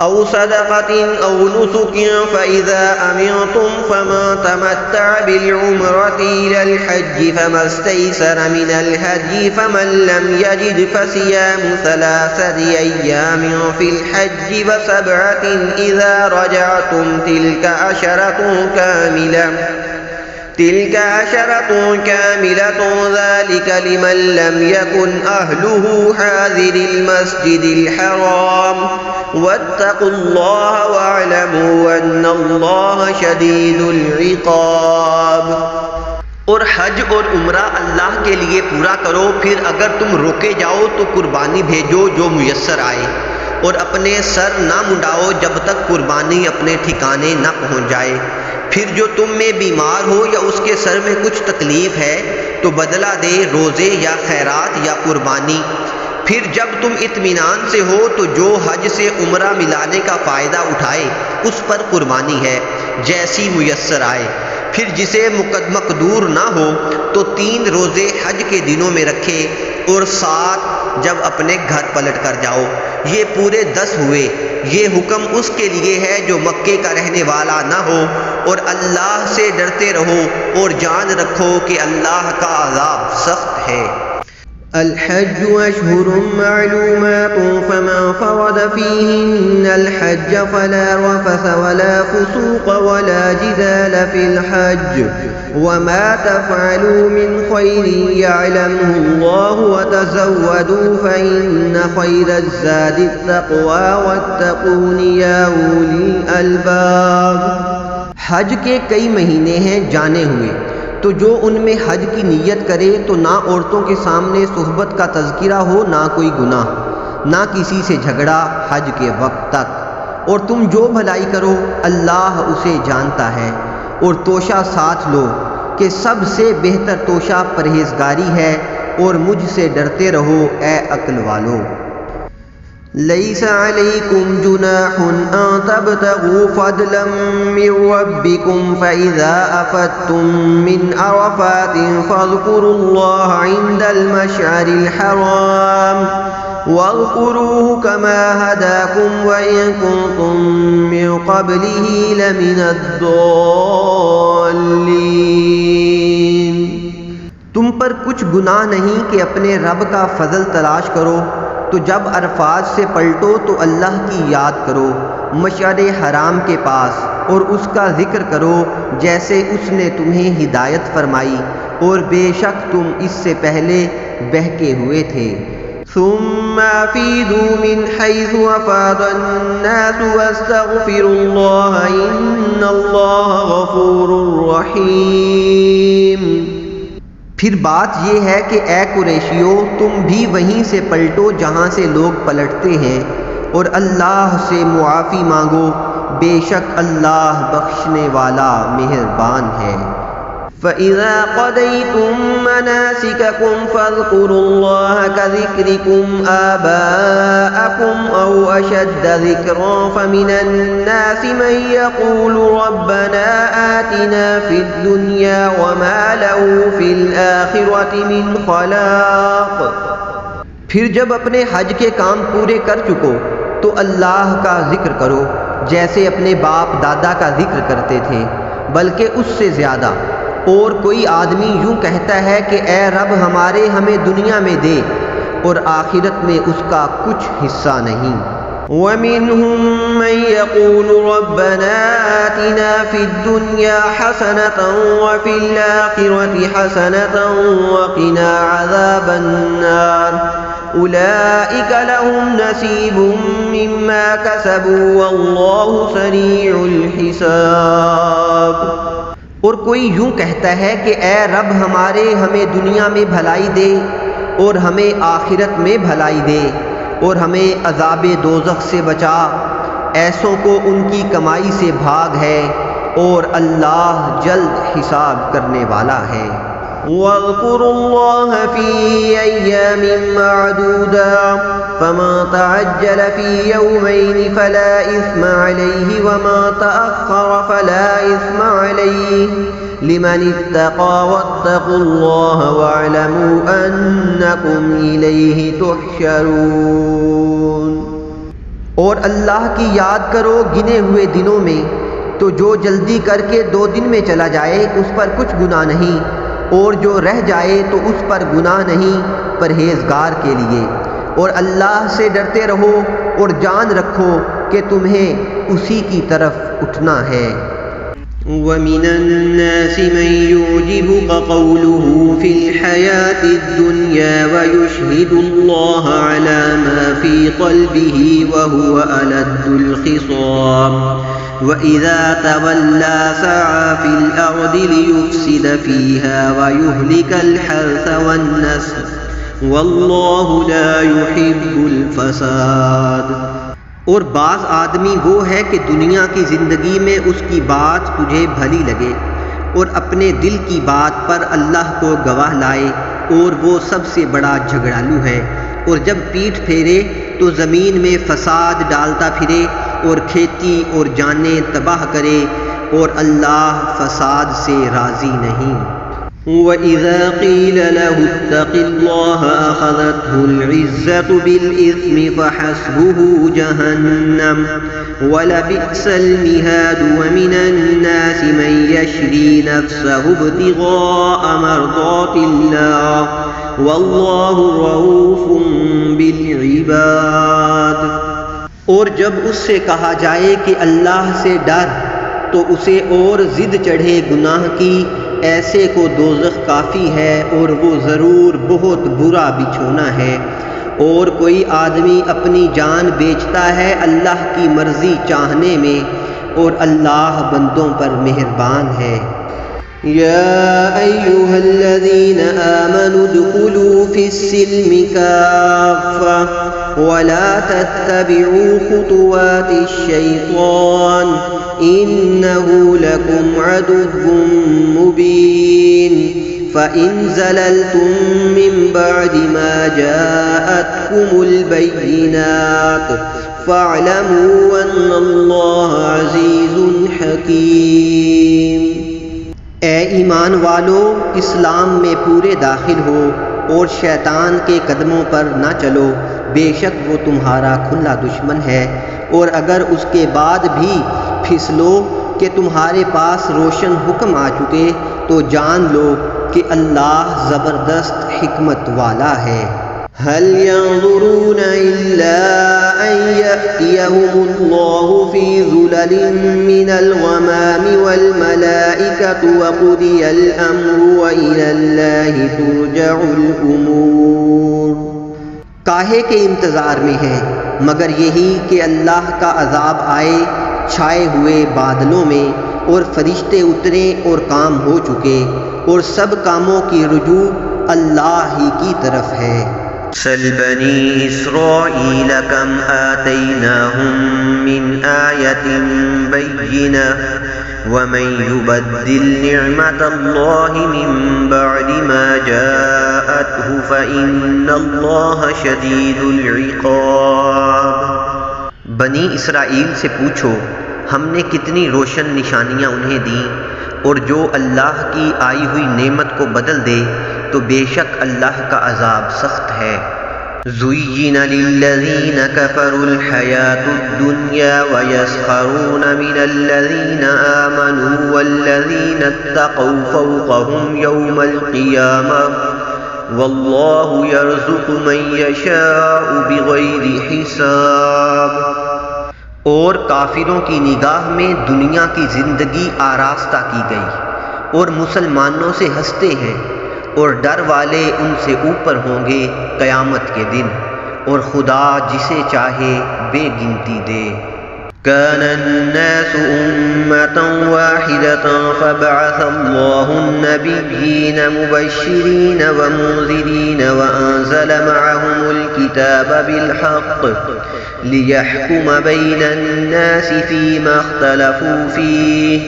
أو صدقة أو نسك فإذا أمنتم فمن تمتع بالعمرة إلى الحج فما استيسر من الهدي فمن لم يجد فصيام 3 أيام في الحج و7 إذا رجعتم تلك 10 كاملة ذلك لمن لم يكن أهله حاضر المسجد الحرام واتقوا الله واعلموا أن الله شديد العقاب۔ اور حج اور عمرہ اللہ کے لیے پورا کرو، پھر اگر تم روکے جاؤ تو قربانی بھیجو جو میسر آئے، اور اپنے سر نہ منڈاؤ جب تک قربانی اپنے ٹھکانے نہ پہنچ جائے۔ پھر جو تم میں بیمار ہو یا اس کے سر میں کچھ تکلیف ہے تو بدلہ دے روزے یا خیرات یا قربانی۔ پھر جب تم اطمینان سے ہو تو جو حج سے عمرہ ملانے کا فائدہ اٹھائے اس پر قربانی ہے جیسی میسر آئے، پھر جسے مقدور نہ ہو تو 3 روزے حج کے دنوں میں رکھے اور 7 جب اپنے گھر پلٹ کر جاؤ، یہ پورے 10 ہوئے۔ یہ حکم اس کے لیے ہے جو مکے کا رہنے والا نہ ہو، اور اللہ سے ڈرتے رہو اور جان رکھو کہ اللہ کا عذاب سخت ہے۔ الحج أشهر معلومات فمن فرض فيهن الحج فلا رفث ولا فسوق ولا جدال في الحج وما تفعلوا من خير يعلمه الله وتزودوا فإن خير الزاد التقوى واتقون يا أولي الألباب۔ حج کے کئی مہینے ہیں جانے ہوئے، تو جو ان میں حج کی نیت کرے تو نہ عورتوں کے سامنے صحبت کا تذکرہ ہو، نہ کوئی گناہ، نہ کسی سے جھگڑا حج کے وقت تک، اور تم جو بھلائی کرو اللہ اسے جانتا ہے۔ اور توشہ ساتھ لو کہ سب سے بہتر توشہ پرہیزگاری ہے، اور مجھ سے ڈرتے رہو اے عقل والو۔ ليس عليكم جناح أن تبتغوا فضلا من ربكم فإذا أفدتم من عرفات فاذكروا الله عند المشعر الحرام واذكروه كما هداكم وإن كنتم من قبله لمن الضالين۔ تم پر کچھ گناہ نہیں کہ اپنے رب کا فضل تلاش کرو، تو جب عرفات سے پلٹو تو اللہ کی یاد کرو مشعر حرام کے پاس، اور اس کا ذکر کرو جیسے اس نے تمہیں ہدایت فرمائی، اور بے شک تم اس سے پہلے بہکے ہوئے تھے۔ ثم افیدوا من حیث افاض الناس واستغفروا اللہ ان اللہ غفور رحیم۔ پھر بات یہ ہے کہ اے قریشیو، تم بھی وہیں سے پلٹو جہاں سے لوگ پلٹتے ہیں، اور اللہ سے معافی مانگو، بے شک اللہ بخشنے والا مہربان ہے۔ فَإِذَا قَضَيْتُم مَّنَاسِكَكُمْ فَاذْكُرُوا اللَّهَ كَذِكْرِكُمْ آبَاءَكُمْ أَوْ أَشَدَّ ذِكْرًا فَمِنَ النَّاسِ مَن يَقُولُ رَبَّنَا آتِنَا فِي الدُّنْيَا وَمَا لَهُ فِي الْآخِرَةِ مِنْ خَلَاقٍ۔ پھر جب اپنے حج کے کام پورے کر چکو تو اللہ کا ذکر کرو جیسے اپنے باپ دادا کا ذکر کرتے تھے، بلکہ اس سے زیادہ۔ اور کوئی آدمی یوں کہتا ہے کہ اے رب ہمارے ہمیں دنیا میں دے، اور آخرت میں اس کا کچھ حصہ نہیں۔ وَمِنْهُم مَّن يَقُولُ رَبَّنَا آتِنَا فِي الدُّنْيَا حَسَنَةً وَفِي الْآخِرَةِ حَسَنَةً وَقِنَا عَذَابَ النَّارِ أُولَٰئِكَ لَهُمْ نَصِيبٌ مِّمَّا كَسَبُوا وَاللَّهُ سَرِيعُ الْحِسَابِ۔ اور کوئی یوں کہتا ہے کہ اے رب ہمارے ہمیں دنیا میں بھلائی دے، اور ہمیں آخرت میں بھلائی دے، اور ہمیں عذاب دوزخ سے بچا، ایسوں کو ان کی کمائی سے بھاگ ہے، اور اللہ جلد حساب کرنے والا ہے۔ وَاذْكُرُوا اللَّهَ فِي أَيَّامٍ مَّعْدُودَاتٍ فَمَن تَعَجَّلَ فِي يَوْمَيْنِ فَلَا إِثْمَ عَلَيْهِ وَمَن تَأَخَّرَ فَلَا إِثْمَ عَلَيْهِ لِمَنِ اتَّقَىٰ وَاتَّقُوا اللَّهَ وَاعْلَمُوا أَنَّكُمْ إِلَيْهِ تُحْشَرُونَ۔ اور اللہ کی یاد کرو گنے ہوئے دنوں میں، تو جو جلدی کر کے 2 دن میں چلا جائے اس پر کچھ گناہ نہیں، اور جو رہ جائے تو اس پر گناہ نہیں پرہیزگار کے لیے۔ اور اللہ سے ڈرتے رہو اور جان رکھو کہ تمہیں اسی کی طرف اٹھنا ہے۔ وَمِنَ النَّاسِ مَن يُعْجِبُكَ قَوْلُهُ فِي الْحَيَاةِ الدُّنْيَا وَيُشْهِدُ اللَّهَ عَلَى مَا فِي قَلْبِهِ وَهُوَ أَلَدُّ الْخِصَامِ وَإِذَا تَوَلَّىٰ سَعَىٰ فِي الْأَرْضِ لِيُفْسِدَ فِيهَا وَيُهْلِكَ الْحَرْثَ وَالنَّسْلَ وَاللَّهُ لَا يُحِبُّ الْفَسَادَ۔ اور بعض آدمی وہ ہے کہ دنیا کی زندگی میں اس کی بات تجھے بھلی لگے، اور اپنے دل کی بات پر اللہ کو گواہ لائے، اور وہ سب سے بڑا جھگڑالو ہے، اور جب پیٹھ پھیرے تو زمین میں فساد ڈالتا پھرے، اور کھیتی اور جانیں تباہ کرے، اور اللہ فساد سے راضی نہیں۔ وَإِذَا قِيلَ لَهُ اتَّقِ اللَّهَ أَخَذَتْهُ الْعِزَّةُ بِالْإِثْمِ فَحَسْبُهُ جَهَنَّمُ وَلَبِئْسَ الْمِهَادُ وَمِنَ النَّاسِ مَن يَشْرِي نَفْسَهُ ابْتِغَاءَ مَرْضَاتِ اللَّهِ وَاللَّهُ رَءُوفٌ بِالْعِبَادِ۔ اور جب اس سے کہا جائے کہ اللہ سے ڈر تو اسے اور ضد چڑھے گناہ کی، ایسے کو دوزخ کافی ہے اور وہ ضرور بہت برا بچھونا ہے۔ اور کوئی آدمی اپنی جان بیچتا ہے اللہ کی مرضی چاہنے میں، اور اللہ بندوں پر مہربان ہے۔ يا أيها الذين آمنوا ادخلوا في السلم كافة ولا تتبعوا خطوات الشيطان إنه لكم عدو مبين فإن زللتم من بعد ما جاءتكم البينات فاعلموا أن الله عزيز حكيم۔ اے ایمان والو، اسلام میں پورے داخل ہو اور شیطان کے قدموں پر نہ چلو، بے شک وہ تمہارا کھلا دشمن ہے۔ اور اگر اس کے بعد بھی پھسلو کہ تمہارے پاس روشن حکم آ چکے تو جان لو کہ اللہ زبردست حکمت والا ہے۔ هل ينظرون إلا أن يأتيهم الله في ظلل من الغمام والملائكة وقضي الأمر وإلى الله ترجع الأمور۔ کاہے کے انتظار میں ہیں مگر یہی کہ اللہ کا عذاب آئے چھائے ہوئے بادلوں میں، اور فرشتے اتریں اور کام ہو چکے، اور سب کاموں کی رجوع اللہ ہی کی طرف ہے۔ سل بنی اسرائیل کم آتیناہم من آیت بینہ ومن یبدل نعمت اللہ من بعد ما جاءتہ فإن اللہ شدید العقاب۔ بنی اسرائیل سے پوچھو ہم نے کتنی روشن نشانیاں انہیں دیں، اور جو اللہ کی آئی ہوئی نعمت کو بدل دے تو بے شک اللہ کا عذاب سخت ہے۔ زُيِّنَ لِلَّذِينَ كَفَرُوا الْحَيَاةُ الدُّنْيَا وَيَسْخَرُونَ مِنَ الَّذِينَ آمَنُوا وَالَّذِينَ اتَّقَوْا فَوْقَهُمْ يَوْمَ الْقِيَامَةِ وَاللَّهُ يَرْزُقُ مَن يَشَاءُ بِغَيْرِ حِسَابٍ۔ اور کافروں کی نگاہ میں دنیا کی زندگی آراستہ کی گئی، اور مسلمانوں سے ہنستے ہیں، اور ڈر والے ان سے اوپر ہوں گے قیامت کے دن، اور خدا جسے چاہے بے گنتی دے۔ كان الناس أمة واحدة فبعث الله النبيين مبشرين ومنذرين وأنزل معهم الكتاب بالحق ليحكم بين الناس فيما اختلفوا فيه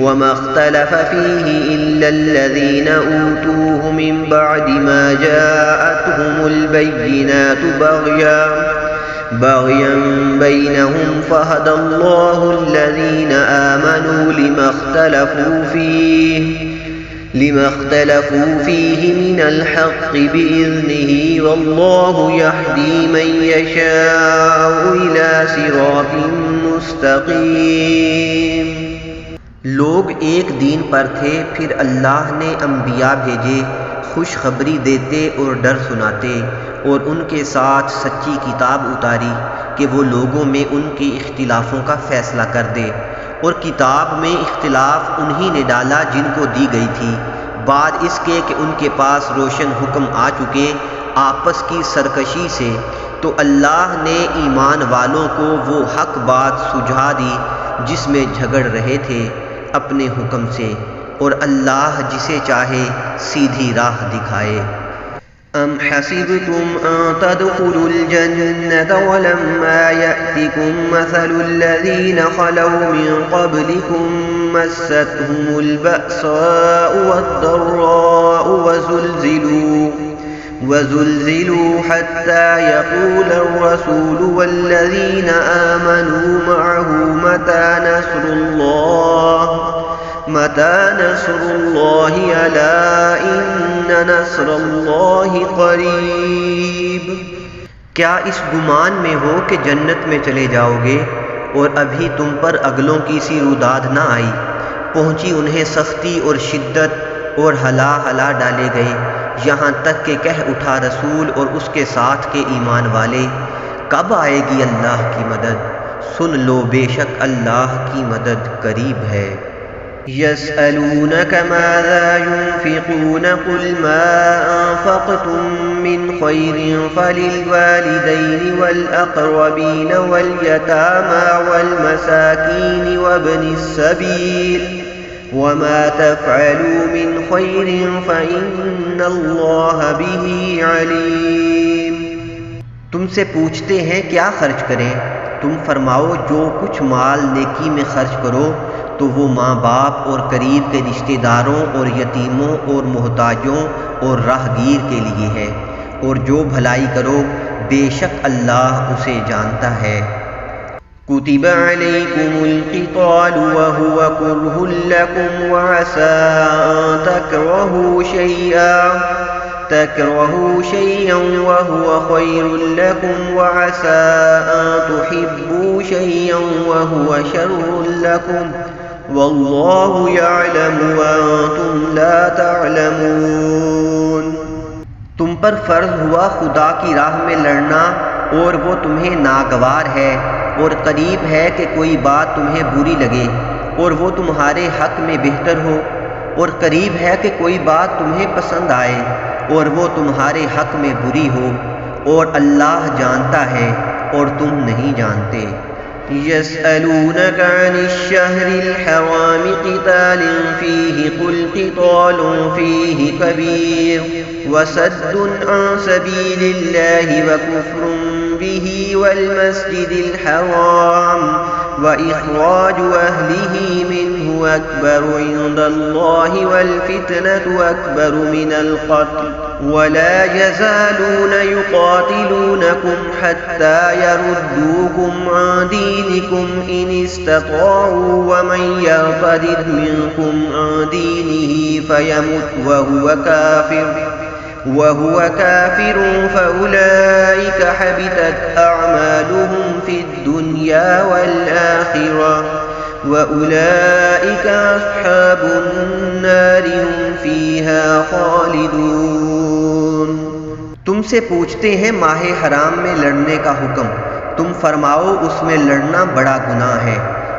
وما اختلف فيه إلا الذين أوتوه من بعد ما جاءتهم البينات بغيا بينهم فهدى الله الذين آمنوا لما اختلفوا فيه من الحق بإذنه والله يهدي من يشاء إلى صراط مستقيم۔ لوگ ایک دین پر تھے، پھر اللہ نے انبیاء بھیجے خوشخبری دیتے اور ڈر سناتے، اور ان کے ساتھ سچی کتاب اتاری کہ وہ لوگوں میں ان کے اختلافوں کا فیصلہ کر دے، اور کتاب میں اختلاف انہی نے ڈالا جن کو دی گئی تھی، بعد اس کے کہ ان کے پاس روشن حکم آ چکے آپس کی سرکشی سے، تو اللہ نے ایمان والوں کو وہ حق بات سجھا دی جس میں جھگڑ رہے تھے اپنے حکم سے، اور اللہ جسے چاہے سیدھی راہ دکھائے۔ ام حسبتم ان تدخلوا الجنة ولما يأتكم مثل الذين خلوا من قبلكم مستهم البأساء والضراء وزلزلوا حتى يقول الرسول والذين آمنوا معه متى نصر الله متى نصر الله ألا إن نصر الله قريب۔ کیا اس گمان میں ہو کہ جنت میں چلے جاؤ گے اور ابھی تم پر اگلوں کی سی روداد نہ آئی، پہنچی انہیں سختی اور شدت اور ہلا ہلا ڈالے گئے، یہاں تک کہ کہہ اٹھا رسول اور اس کے ساتھ کے ایمان والے، کب آئے گی اللہ کی مدد؟ سن لو بے شک اللہ کی مدد قریب ہے۔ يسألونك ماذا ينفقون قل ما أنفقتم من خير فللوالدين والأقربين واليتامى والمساكين وابن السبيل وما تفعلوا من خير فإن الله به عليم۔ تم سے پوچھتے ہیں کیا خرچ کریں، تم فرماؤ جو کچھ مال نیکی میں خرچ کرو تو وہ ماں باپ اور قریب کے رشتہ داروں اور یتیموں اور محتاجوں اور راہگیر کے لیے ہے، اور جو بھلائی کرو بے شک اللہ اسے جانتا ہے۔ كتب عليكم القتال وهو كره لكم وعسى أن تكرهوا شيئا وهو خير لكم وعسى أن تحبوا شيئا وهو شر لكم والله يعلم وأنتم لا تعلمون۔ تم پر فرض ہوا خدا کی راہ میں لڑنا اور وہ تمہیں ناگوار ہے اور قریب ہے کہ کوئی بات تمہیں بری لگے اور وہ تمہارے حق میں بہتر ہو، اور قریب ہے کہ کوئی بات تمہیں پسند آئے اور وہ تمہارے حق میں بری ہو، اور اللہ جانتا ہے اور تم نہیں جانتے۔ يسألونك عن الشهر الحرام قتال فيه قل قتال فيه كبير وصد عن سبيل الله وكفر به والمسجد الحرام وإخراج أهله منه أكبر عند الله والفتنة أكبر من القتل ولا يزالون يقاتلونكم حتى يردوكم عن دينكم إن استطاعوا ومن يرتد منكم عن دينه فيمت وهو كافر فأولئك حبطت أعمالهم في الدنيا والآخرة وأولئك أصحاب النار هم فيها خالدون۔ تم سے پوچھتے ہیں ماہ حرام میں لڑنے کا حکم، تم فرماؤ اس میں لڑنا بڑا گناہ ہے،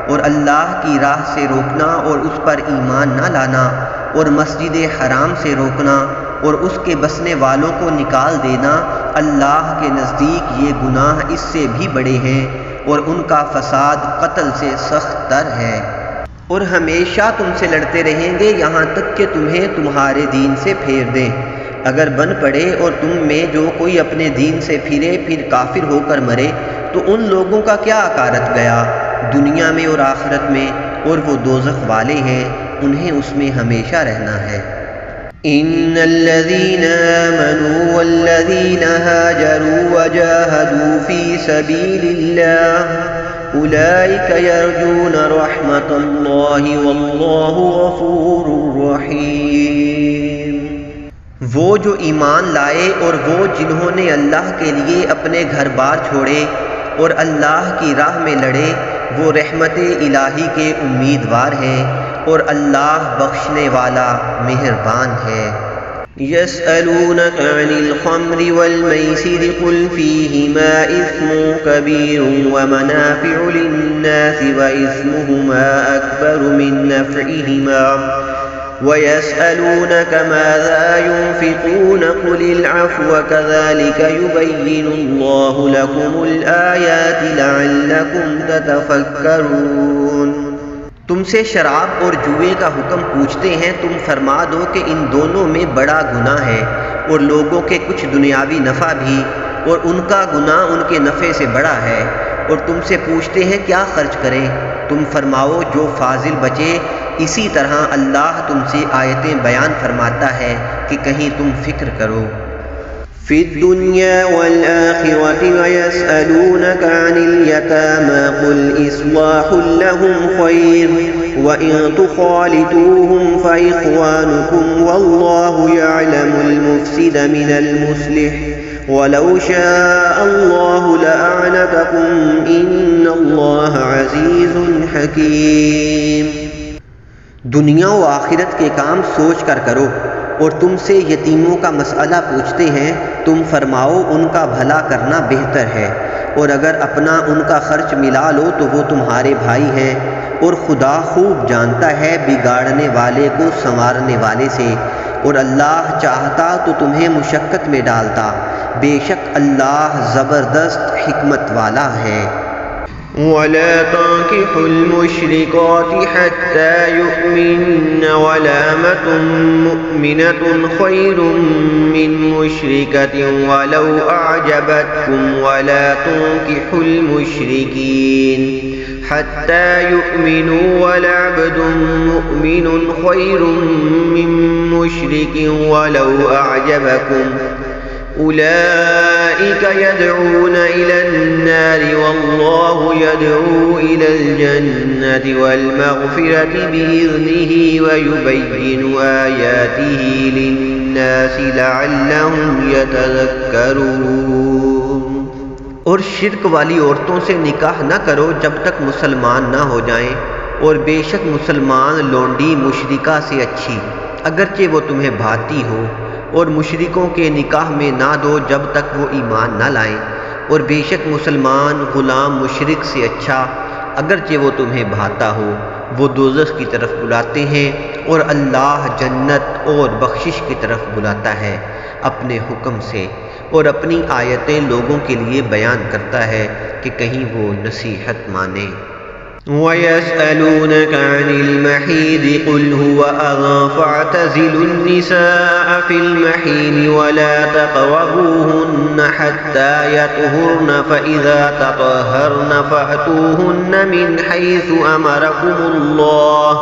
اور اللہ کی راہ سے روکنا اور اس پر ایمان نہ لانا، اور مسجد حرام سے روکنا اور اس کے بسنے والوں کو نکال دینا، اللہ کے نزدیک یہ گناہ اس سے بھی بڑے ہیں، اور ان کا فساد قتل سے سخت تر ہے۔ اور ہمیشہ تم سے لڑتے رہیں گے یہاں تک کہ تمہیں تمہارے دین سے پھیر دیں۔ اگر بن پڑے اور تم میں جو کوئی اپنے دین سے پھرے پھر کافر ہو کر مرے تو ان لوگوں کا کیا اکارت گیا دنیا میں اور آخرت میں، اور وہ دوزخ والے ہیں، انہیں اس میں ہمیشہ رہنا ہے۔ إن الذين آمنوا والذين هاجروا وجاهدوا في سبيل الله أولئك يرجون رحمة الله والله غفور رحيم۔ وہ جو ایمان لائے اور وہ جنہوں نے اللہ کے لیے اپنے گھر بار چھوڑے اور اللہ کی راہ میں لڑے، وہ رحمت الہی کے امیدوار ہیں، اور اللہ بخشنے والا مہربان ہے۔ يسألونك عن الخمر والميسر قل فيهما إثم كبير ومنافع للناس وإثمهما أكبر من نفعهما ويسألونك ماذا ينفقون قل العفو كذلك يبين الله لكم الآيات لعلكم تتفكرون۔ تم سے شراب اور جوئے کا حکم پوچھتے ہیں، تم فرما دو کہ ان دونوں میں بڑا گناہ ہے، اور لوگوں کے کچھ دنیاوی نفع بھی، اور ان کا گناہ ان کے نفع سے بڑا ہے۔ اور تم سے پوچھتے ہیں کیا خرچ کریں، تم فرماؤ جو فاضل بچے، اسی طرح اللہ تم سے آیتیں بیان فرماتا ہے کہ کہیں تم فکر کرو۔ في الدنيا والآخرة ويسألونك عن اليتامى قل إصلاح لهم خير وإن تخالطوهم فإخوانكم والله يعلم المفسد من المصلح ولو شاء الله لأعنتكم إن الله عزيز حكيم۔ دنیا و آخرت کے کام سوچ کر کرو، اور تم سے یتیموں کا مسئلہ پوچھتے ہیں، تم فرماؤ ان کا بھلا کرنا بہتر ہے، اور اگر اپنا ان کا خرچ ملا لو تو وہ تمہارے بھائی ہیں، اور خدا خوب جانتا ہے بگاڑنے والے کو سنوارنے والے سے، اور اللہ چاہتا تو تمہیں مشقت میں ڈالتا، بے شک اللہ زبردست حکمت والا ہے۔ ولا تنكحوا المشركات حتى يؤمن ولامة مؤمنة خير من مشركة ولو أعجبتكم ولا تنكحوا المشركين حتى يؤمنوا ولعبد مؤمن خير من مشرك ولو أعجبكم أولئك يدعون إلى النار والله يدعو إلى الجنة والمغفرة بإذنه ويبين آياته للناس لعلهم يتذكرون۔ اور شرک والی عورتوں سے نکاح نہ کرو جب تک مسلمان نہ ہو جائیں، اور بے شک مسلمان لونڈی مشرکہ سے اچھی اگرچہ وہ تمہیں بھاتی ہو، اور مشرکوں کے نکاح میں نہ دو جب تک وہ ایمان نہ لائیں، اور بے شک مسلمان غلام مشرک سے اچھا اگرچہ وہ تمہیں بھاتا ہو۔ وہ دوزخ کی طرف بلاتے ہیں اور اللہ جنت اور بخشش کی طرف بلاتا ہے اپنے حکم سے، اور اپنی آیتیں لوگوں کے لیے بیان کرتا ہے کہ کہیں وہ نصیحت مانیں۔ ويسألونك عن المحيض قل هو أذى فاعتزلوا النساء في المحيض ولا تقربوهن حتى يطهرن فإذا تطهرن فأتوهن من حيث أمركم الله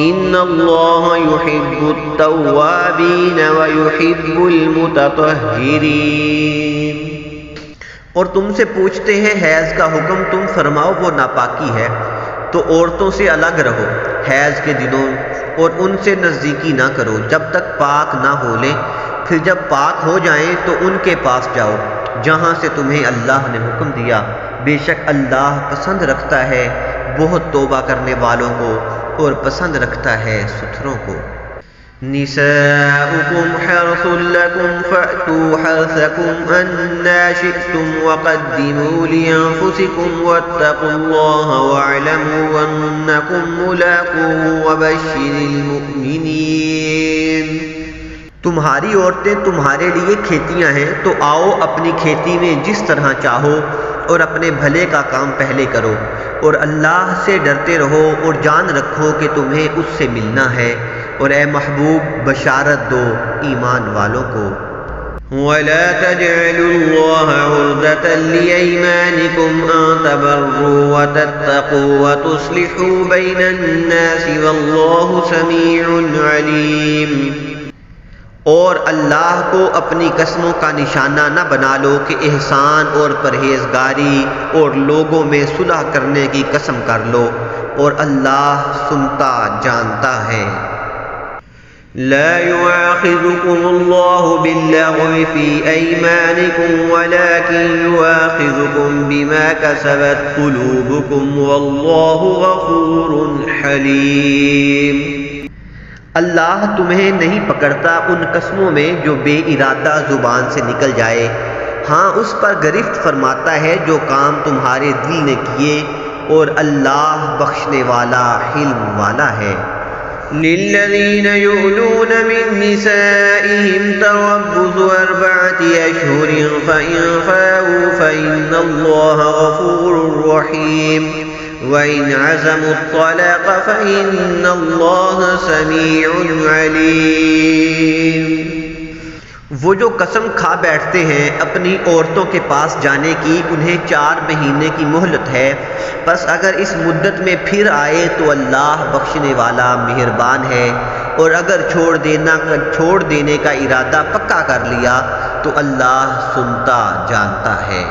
إن الله يحب التوابين ويحب المتطهرين۔ اور تم سے پوچھتے ہیں حیض کا حکم، تم فرماؤ وہ ناپاکی ہے، تو عورتوں سے الگ رہو حیض کے دنوں، اور ان سے نزدیکی نہ کرو جب تک پاک نہ ہو لیں، پھر جب پاک ہو جائیں تو ان کے پاس جاؤ جہاں سے تمہیں اللہ نے حکم دیا، بے شک اللہ پسند رکھتا ہے بہت توبہ کرنے والوں کو، اور پسند رکھتا ہے ستھروں کو۔ نساؤكم حرث لكم فأتوا حرثكم أنى شئتم وقدموا لأنفسكم واتقوا الله واعلموا أنكم ملاقوه وبشر المؤمنين۔ تمہاری عورتیں تمہارے لیے کھیتیاں ہیں، تو آؤ اپنی کھیتی میں جس طرح چاہو، اور اپنے بھلے کا کام پہلے کرو، اور اللہ سے ڈرتے رہو، اور جان رکھو کہ تمہیں اس سے ملنا ہے، اور اے محبوب بشارت دو ایمان والوں کو۔ ولا تجعلوا الله عرضة لأيمانكم أن تبروا وتتقوا وتصلحوا بين الناس والله سميع عليم۔ اور اللہ کو اپنی قسموں کا نشانہ نہ بنا لو کہ احسان اور پرہیزگاری اور لوگوں میں صلح کرنے کی قسم کر لو، اور اللہ سنتا جانتا ہے۔ لا يؤاخذكم الله باللغو في أيمانكم ولكن يؤاخذكم بما كسبت قلوبكم والله غفور حليم۔ اللہ تمہیں نہیں پکڑتا ان قسموں میں جو بے ارادہ زبان سے نکل جائے، ہاں اس پر گرفت فرماتا ہے جو کام تمہارے دل نے کیے، اور اللہ بخشنے والا حلم والا ہے۔ للذين يؤلون من نسائهم تربص 4 أشهر فإن فاءوا فإن الله غفور رحيم وإن عزموا الطلاق فإن الله سميع عليم۔ وہ جو قسم کھا بیٹھتے ہیں اپنی عورتوں کے پاس جانے کی، انہیں 4 مہینے کی مہلت ہے، پس اگر اس مدت میں پھر آئے تو اللہ بخشنے والا مہربان ہے، اور اگر چھوڑ دینے کا ارادہ پکا کر لیا تو اللہ سنتا جانتا ہے۔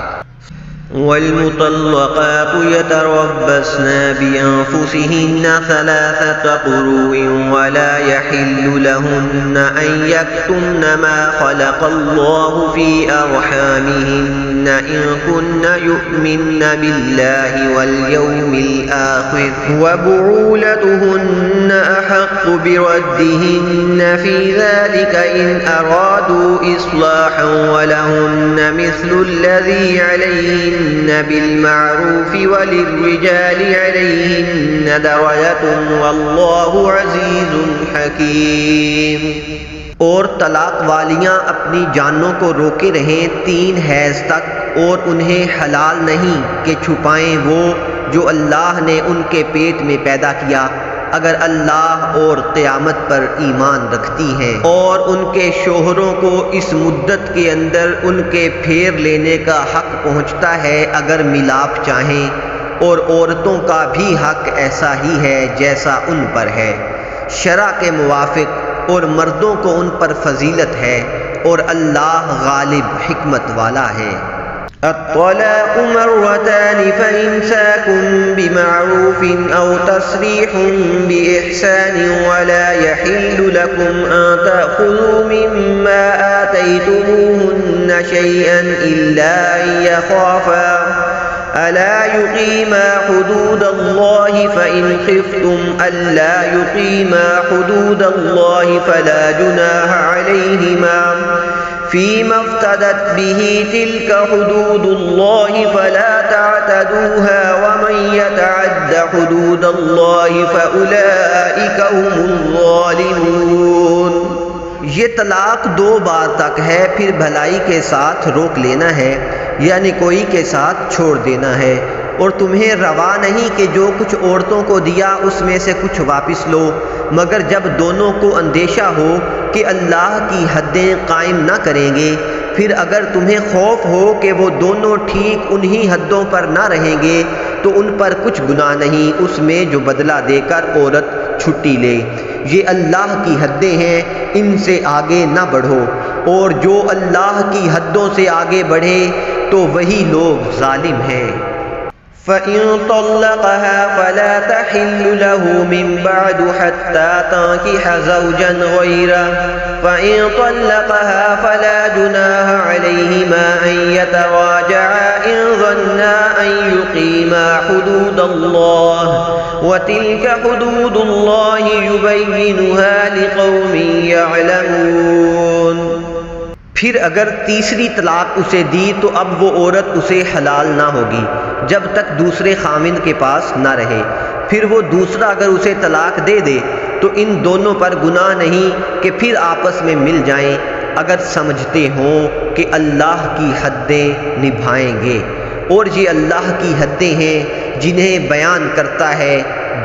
والمطلقات يتربصن بأنفسهن ثلاثة قروء ولا يحل لهن أن يكتمن ما خلق الله في أرحامهن إن كن يؤمن بالله واليوم الآخر وبعولتهن أحق بردهن في ذلك إن أرادوا إصلاحا ولهن مثل الذي عليهن بالمعروف وللرجال عليهن درجة والله عزيز حكيم۔ اور طلاق والیاں اپنی جانوں کو روکے رہیں 3 حیض تک، اور انہیں حلال نہیں کہ چھپائیں وہ جو اللہ نے ان کے پیٹ میں پیدا کیا، اگر اللہ اور قیامت پر ایمان رکھتی ہیں، اور ان کے شوہروں کو اس مدت کے اندر ان کے پھیر لینے کا حق پہنچتا ہے اگر ملاپ چاہیں، اور عورتوں کا بھی حق ایسا ہی ہے جیسا ان پر ہے شرع کے موافق، اور مردوں کو ان پر فضیلت ہے، اور اللہ غالب حکمت والا ہے۔ الطلاق مرتان فإمساك بمعروف أو تسريح بإحسان ولا يحل لكم أن تأخذوا مما آتيتموهن شيئا إلا أن يخافا ألا يقيما حدود الله فإن خفتم ألا يقيما حدود الله فلا جناح عليهما فيما افتدت به تلك حدود الله فلا تعتدوها ومن يتعد حدود الله فأولئك هم الظالمون۔ یہ طلاق 2 بار تک ہے، پھر بھلائی کے ساتھ روک لینا ہے، یعنی کوئی کے ساتھ چھوڑ دینا ہے، اور تمہیں روا نہیں کہ جو کچھ عورتوں کو دیا اس میں سے کچھ واپس لو، مگر جب دونوں کو اندیشہ ہو کہ اللہ کی حدیں قائم نہ کریں گے، پھر اگر تمہیں خوف ہو کہ وہ دونوں ٹھیک انہی حدوں پر نہ رہیں گے تو ان پر کچھ گناہ نہیں اس میں جو بدلہ دے کر عورت چھٹی لے۔ یہ اللہ کی حدیں ہیں، ان سے آگے نہ بڑھو، اور جو اللہ کی حدوں سے آگے بڑھے تو وہی لوگ ظالم ہیں۔ فإن طلقها فلا تحل له من بعد حتى تنكح زوجا غيره فإن طلقها فلا جناح عليهما أن يتراجعا إن ظنا أن يقيما حدود الله وتلك حدود الله يبينها لقوم يعلمون۔ پھر اگر تیسری طلاق اسے دی تو اب وہ عورت اسے حلال نہ ہوگی جب تک دوسرے خاوند کے پاس نہ رہے، پھر وہ دوسرا اگر اسے طلاق دے دے تو ان دونوں پر گناہ نہیں کہ پھر آپس میں مل جائیں اگر سمجھتے ہوں کہ اللہ کی حدیں نبھائیں گے، اور یہ اللہ کی حدیں ہیں جنہیں بیان کرتا ہے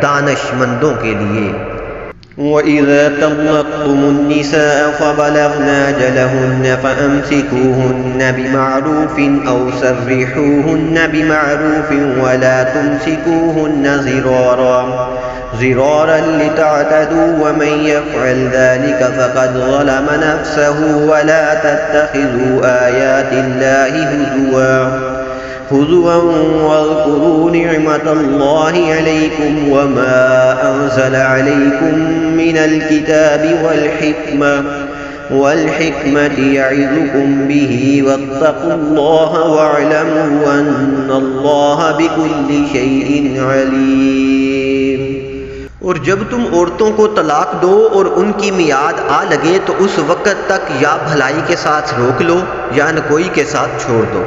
دانش مندوں کے لیے۔ وَإِذَا طَلَّقْتُمُ النِّسَاءَ فَبَلَغْنَ أَجَلَهُنَّ فَأَمْسِكُوهُنَّ بِمَعْرُوفٍ أَوْ سَرِّحُوهُنَّ بِمَعْرُوفٍ وَلَا تُمْسِكُوهُنَّ ضِرَارًا لِتَعْتَدُوا وَمَنْ يَفْعَلْ ذَلِكَ فَقَدْ ظَلَمَ نَفْسَهُ وَلَا تَتَّخِذُوا آيَاتِ اللَّهِ هزوا واذكروا نعمة الله عليكم وما أنزل عليكم من الكتاب والحكمة يعظكم به واتقوا الله واعلموا أن الله بكل شيء عليم۔ اور جب تم عورتوں کو طلاق دو اور ان کی میعاد آ لگے تو اس وقت تک یا بھلائی کے ساتھ روک لو یا نکوئی کے ساتھ چھوڑ دو،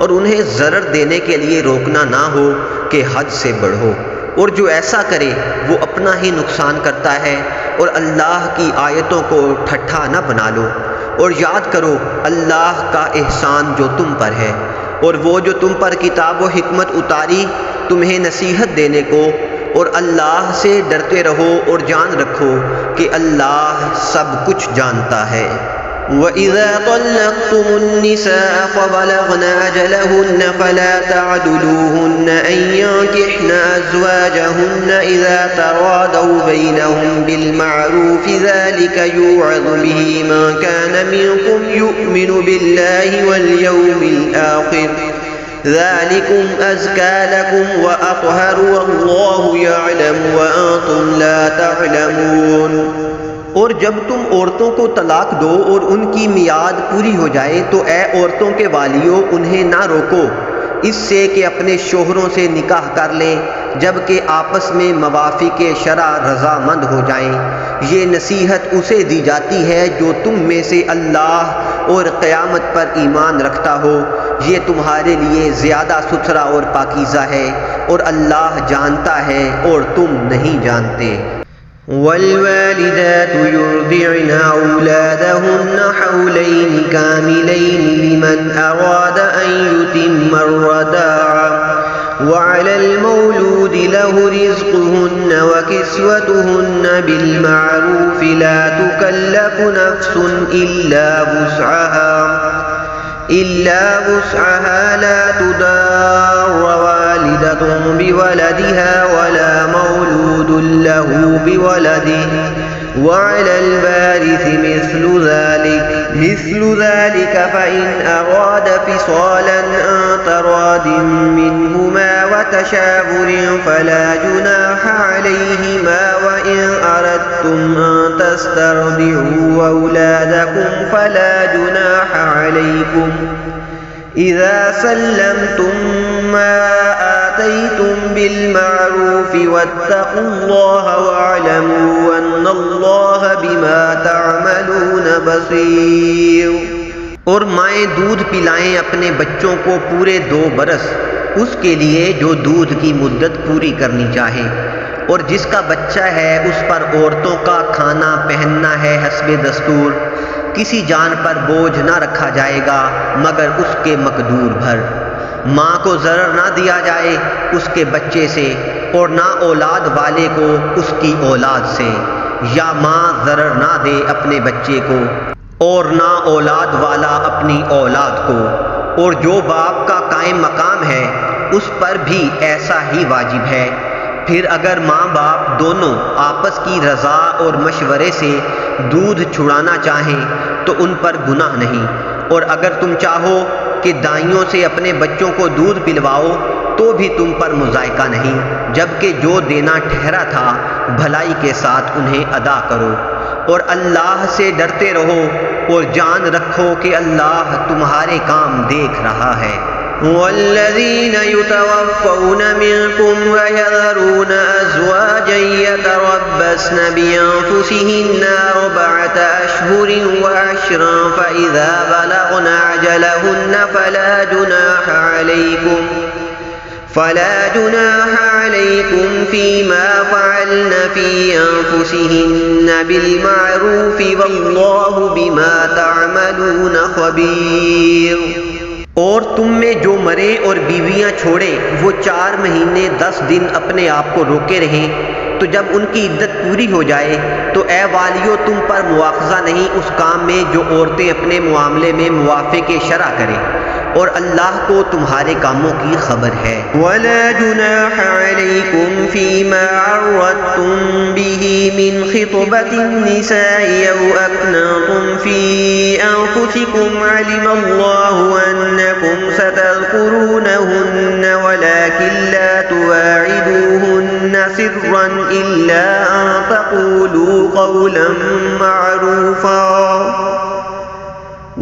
اور انہیں ضرر دینے کے لیے روکنا نہ ہو کہ حد سے بڑھو، اور جو ایسا کرے وہ اپنا ہی نقصان کرتا ہے، اور اللہ کی آیتوں کو ٹھٹھا نہ بنا لو، اور یاد کرو اللہ کا احسان جو تم پر ہے، اور وہ جو تم پر کتاب و حکمت اتاری تمہیں نصیحت دینے کو، اور اللہ سے ڈرتے رہو اور جان رکھو کہ اللہ سب کچھ جانتا ہے۔ وَإِذَا طَلَّقْتُمُ النِّسَاءَ فَبَلَغْنَ أَجَلَهُنَّ فَلَا تَعْضُلُوهُنَّ أَن يَنكِحْنَ أَزْوَاجَهُنَّ إِذَا تَرَاضَوْا بَيْنَهُم بِالْمَعْرُوفِ ذَلِكَ يُوعَظُ بِهِ مَن كَانَ مِنكُمْ يُؤْمِنُ بِاللَّهِ وَالْيَوْمِ الْآخِرِ ذَلِكُمْ أَزْكَىٰ لَكُمْ وَأَطْهَرُ وَاللَّهُ يَعْلَمُ وَأَنتُمْ لَا تَعْلَمُونَ۔ اور جب تم عورتوں کو طلاق دو اور ان کی میعاد پوری ہو جائے تو اے عورتوں کے والیوں انہیں نہ روکو اس سے کہ اپنے شوہروں سے نکاح کر لیں جبکہ آپس میں موافق شرع رضامند ہو جائیں۔ یہ نصیحت اسے دی جاتی ہے جو تم میں سے اللہ اور قیامت پر ایمان رکھتا ہو، یہ تمہارے لیے زیادہ ستھرا اور پاکیزہ ہے اور اللہ جانتا ہے اور تم نہیں جانتے۔ والوالدات يرضعن أولادهن حولين كاملين لمن أراد أن يتم الرضاعة وعلى المولود له رزقهن وكسوتهن بالمعروف لا تكلف نفس إلا وسعها لا تضار والدة بولدها ولا مولود له بولده وعلى الوارث مثل ذلك فإن أراد فصالا عن تراض منهما وتشاور فلا جناح عليهما وإن أردتم أن تسترضعوا أولادكم فلا جناح عليكم إذا سلمتم ما آتيتم بالمعروف واتقوا الله واعلموا أن الله بما تعملون بصير۔ اور مائیں دودھ پلائیں اپنے بچوں کو پورے 2 برس اس کے لیے جو دودھ کی مدت پوری کرنی چاہے، اور جس کا بچہ ہے اس پر عورتوں کا کھانا پہننا ہے حسب دستور، کسی جان پر بوجھ نہ رکھا جائے گا مگر اس کے مقدور بھر۔ ماں کو ضرر نہ دیا جائے اس کے بچے سے اور نہ اولاد والے کو اس کی اولاد سے، یا ماں ضرر نہ دے اپنے بچے کو اور نہ اولاد والا اپنی اولاد کو، اور جو باپ کا قائم مقام ہے اس پر بھی ایسا ہی واجب ہے۔ پھر اگر ماں باپ دونوں آپس کی رضا اور مشورے سے دودھ چھڑانا چاہیں تو ان پر گناہ نہیں، اور اگر تم چاہو کہ دائیوں سے اپنے بچوں کو دودھ پلواؤ تو بھی تم پر مذائقہ نہیں، جبکہ جو دینا ٹھہرا تھا بھلائی کے ساتھ انہیں ادا کرو، اور اللہ سے ڈرتے رہو اور جان رکھو کہ اللہ تمہارے کام دیکھ رہا ہے۔ والذين يتوفون منكم ويذرون أزواجا يتربصن بأنفسهن 4 أشهر وعشرا فإذا بلغن أجلهن فلا جناح عليكم فيما فعلن في أنفسهن بالمعروف والله بما تعملون خبير۔ اور تم میں جو مرے اور بیویاں چھوڑے وہ 4 مہینے 10 دن اپنے آپ کو روکے رہیں، تو جب ان کی عدت پوری ہو جائے تو اے والیو تم پر مواخذہ نہیں اس کام میں جو عورتیں اپنے معاملے میں موافق شرع کریں، اور اللہ کو تمہارے کاموں کی خبر ہے۔ ولا جناح عليكم فيما عرضتم به من خطبة النساء أو أكننتم في أنفسكم علم الله أنكم ستذكرونهن ولكن لا تواعدوهن سرا إلا أن تقولوا قولا معروفا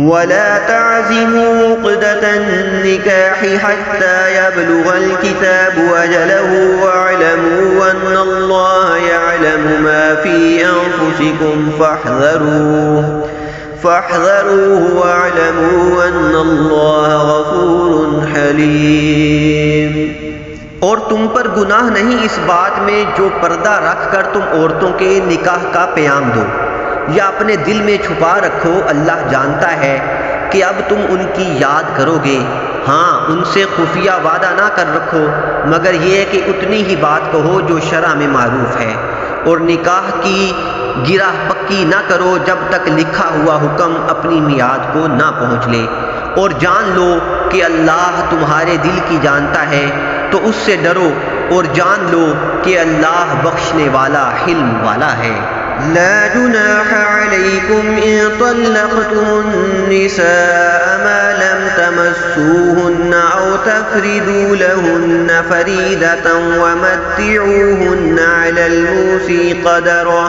ولا تعزموا عقدة النكاح حتى يبلغ الكتاب أجله واعلموا أن الله يعلم ما في أنفسكم فاحذروه واعلموا أن الله غفور حليم۔ اور تم پر گناہ نہیں اس بات میں جو پردہ رکھ کر تم عورتوں کے نکاح کا پیام دو یا اپنے دل میں چھپا رکھو، اللہ جانتا ہے کہ اب تم ان کی یاد کرو گے۔ ہاں ان سے خفیہ وعدہ نہ کر رکھو مگر یہ کہ اتنی ہی بات کہو جو شرع میں معروف ہے، اور نکاح کی گرہ پکی نہ کرو جب تک لکھا ہوا حکم اپنی میعاد کو نہ پہنچ لے، اور جان لو کہ اللہ تمہارے دل کی جانتا ہے، تو اس سے ڈرو اور جان لو کہ اللہ بخشنے والا حلم والا ہے۔ لا جناح عليكم إن طلقتم النساء ما لم تمسوهن أو تفردوا لهن فريدة ومتعوهن على الموسي قدره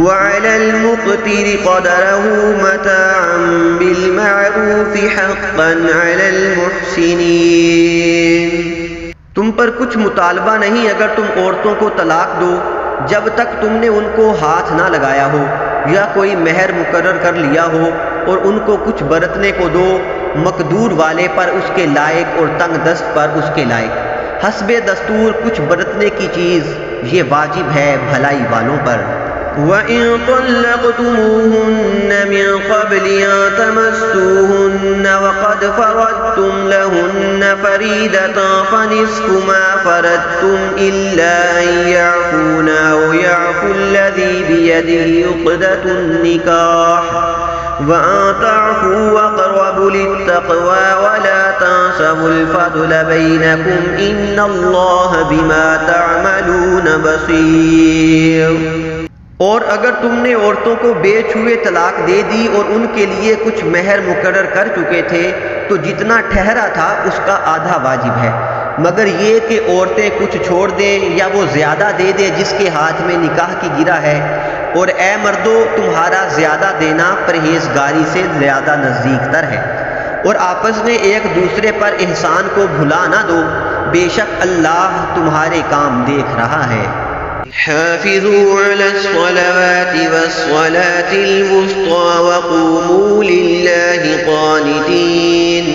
وعلى المقتر قدره متاعا بالمعروف حقا على المحسنين۔ تم پر کچھ مطالبہ نہیں اگر تم عورتوں کو طلاق دو جب تک تم نے ان کو ہاتھ نہ لگایا ہو یا کوئی مہر مقرر کر لیا ہو، اور ان کو کچھ برتنے کو دو، مقدور والے پر اس کے لائق اور تنگ دست پر اس کے لائق، حسب دستور کچھ برتنے کی چیز، یہ واجب ہے بھلائی والوں پر۔ وَإِن طَلَّقْتُمُوهُنَّ مِن قَبْلِ أَن تَمَسُّوهُنَّ وَقَدْ فَرَضْتُمْ لَهُنَّ فَرِيضَةً فَنِصْفُ مَا فَرَضْتُمْ إِلَّا أَن يَعْفُونَ أَوْ يَعْفُو الَّذِي بِيَدِهِ عُقْدَةُ النِّكَاحِ وَأَن تَعْفُوا أَقْرَبُ لِلتَّقْوَىٰ وَلَا تَنسَوُا الْفَضْلَ بَيْنَكُمْ إِنَّ اللَّهَ بِمَا تَعْمَلُونَ بَصِيرٌ۔ اور اگر تم نے عورتوں کو بے چھوئے طلاق دے دی اور ان کے لیے کچھ مہر مقرر کر چکے تھے تو جتنا ٹھہرا تھا اس کا آدھا واجب ہے، مگر یہ کہ عورتیں کچھ چھوڑ دیں یا وہ زیادہ دے دے جس کے ہاتھ میں نکاح کی گرہ ہے، اور اے مردو تمہارا زیادہ دینا پرہیزگاری سے زیادہ نزدیک تر ہے، اور آپس میں ایک دوسرے پر احسان کو بھلا نہ دو، بے شک اللہ تمہارے کام دیکھ رہا ہے۔ حافظوا على الصلوات والصلاة الوسطى وقوموا لله قانتين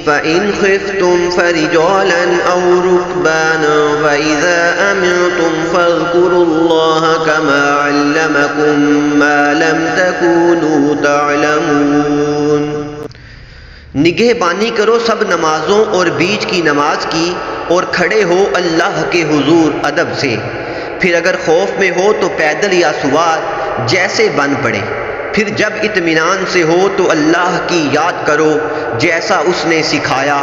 فإن خفتم فرجالا أو ركبانا فإذا أمنتم فاذكروا الله كما علمكم ما لم تكونوا تعلمون۔ نگہبانی کرو سب نمازوں اور بیچ کی نماز کی، اور کھڑے ہو اللہ کے حضور ادب سے، پھر اگر خوف میں ہو تو پیدل یا سوار جیسے بن پڑے، پھر جب اطمینان سے ہو تو اللہ کی یاد کرو جیسا اس نے سکھایا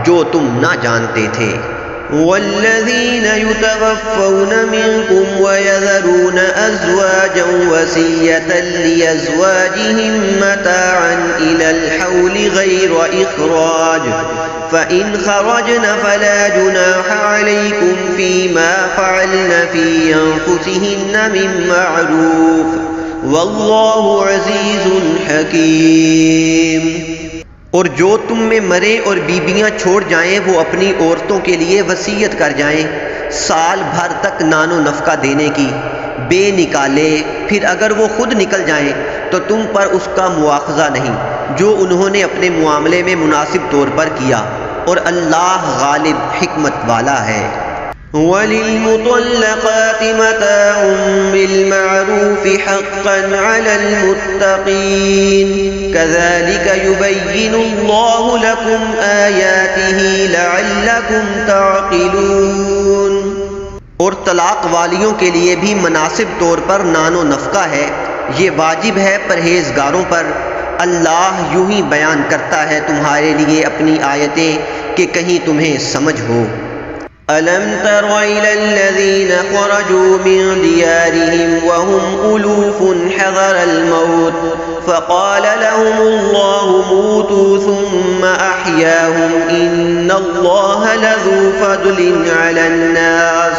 جو تم نہ جانتے تھے۔ والذين يتوفون منكم ويذرون أزواجا وصية لأزواجهم متاعا إلى الحول غير إخراج فإن خرجن فلا جناح عليكم فيما فعلن في أنفسهن من معروف والله عزيز حكيم۔ اور جو تم میں مرے اور بیبیاں چھوڑ جائیں وہ اپنی عورتوں کے لیے وصیت کر جائیں سال بھر تک نان و نفقہ دینے کی، بے نکالے، پھر اگر وہ خود نکل جائیں تو تم پر اس کا مواخذہ نہیں جو انہوں نے اپنے معاملے میں مناسب طور پر کیا، اور اللہ غالب حکمت والا ہے۔ وَلِلْمُطَلَّقَاتِ مَتَاعٌ بِالْمَعْرُوفِ حَقًّا عَلَى الْمُتَّقِينَ كَذَلِكَ يُبَيِّنُ اللَّهُ لَكُمْ آيَاتِهِ لَعَلَّكُمْ تَعْقِلُونَ۔ اور طلاق والیوں کے لیے بھی مناسب طور پر نان و نفقہ ہے، یہ واجب ہے پرہیزگاروں پر۔ اللہ یوں ہی بیان کرتا ہے تمہارے لیے اپنی آیتیں کہ کہیں تمہیں سمجھ ہو۔ أَلَمْ تَرَ إِلَى الَّذِينَ خَرَجُوا مِنْ دِيَارِهِمْ وَهُمْ أُلُوفٌ حَذَرَ الْمَوْتِ فَقَالَ لَهُمُ اللَّهُ مُوتُوا ثُمَّ أَحْيَاهُمْ إِنَّ اللَّهَ لَذُو فَضْلٍ عَلَى النَّاسِ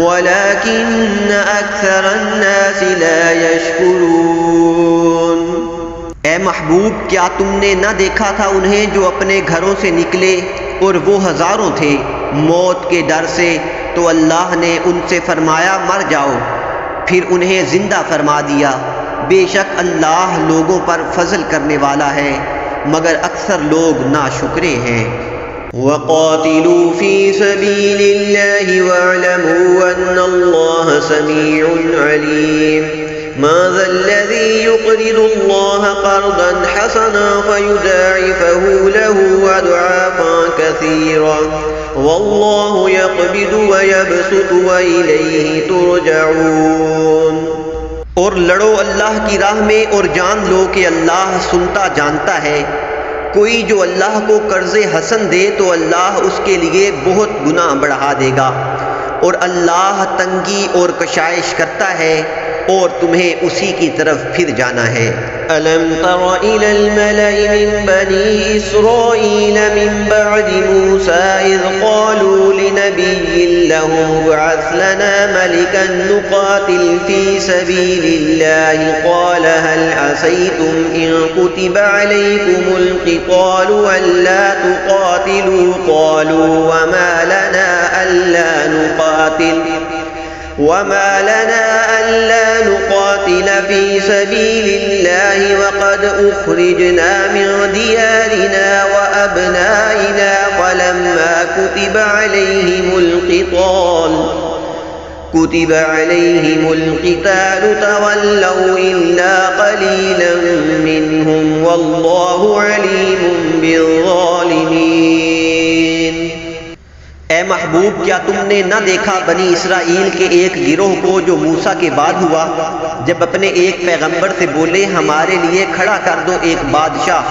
وَلَكِنَّ أَكْثَرَ النَّاسِ لَا يَشْكُرُونَ۔ اے محبوب کیا تم نے نہ دیکھا تھا انہیں جو اپنے گھروں سے نکلے اور وہ ہزاروں تھے موت کے ڈر سے، تو اللہ نے ان سے فرمایا مر جاؤ، پھر انہیں زندہ فرما دیا، بے شک اللہ لوگوں پر فضل کرنے والا ہے مگر اکثر لوگ ناشکرے ہیں۔ وَقَاتِلُوا فِي سَبِيلِ اللَّهِ وَاعْلَمُوا أَنَّ اللَّهَ سَمِيعٌ عَلِيمٌ۔ مَاذَا الَّذِي يُقْرِضُ اللَّهَ قَرْضًا حَسَنًا فَيُضَاعِفَهُ لَهُ أَضْعَافًا كَثِيرَةً وَاللَّهُ يَقْبِضُ وَيَبْسُطُ وَإِلَيْهِ تُرْجَعُونَ۔ اور لڑو اللہ کی راہ میں اور جان لو کہ اللہ سنتا جانتا ہے۔ کوئی جو اللہ کو قرض حسن دے تو اللہ اس کے لیے بہت گناہ بڑھا دے گا، اور اللہ تنگی اور کشائش کرتا ہے اور تمہیں اسی کی طرف پھر جانا ہے۔ ألم تر إلى الملأ من بني إسرائيل من بعد موسى إذ قالوا لنبي له ابعث لنا ملكا نقاتل في سبيل الله قال هل عسيتم إن كتب عليكم القتال ألا تقاتلوا قالوا وما لنا ألا نقاتل في سبيل الله وقد أخرجنا من ديارنا وأبنائنا فلما كتب عليهم القتال تولوا إلا قليلا منهم والله عليم بالظالمين۔ اے محبوب، کیا تم نے نہ دیکھا بنی اسرائیل کے ایک گروہ کو جو موسیٰ کے بعد ہوا، جب اپنے ایک پیغمبر سے بولے ہمارے لیے کھڑا کر دو ایک بادشاہ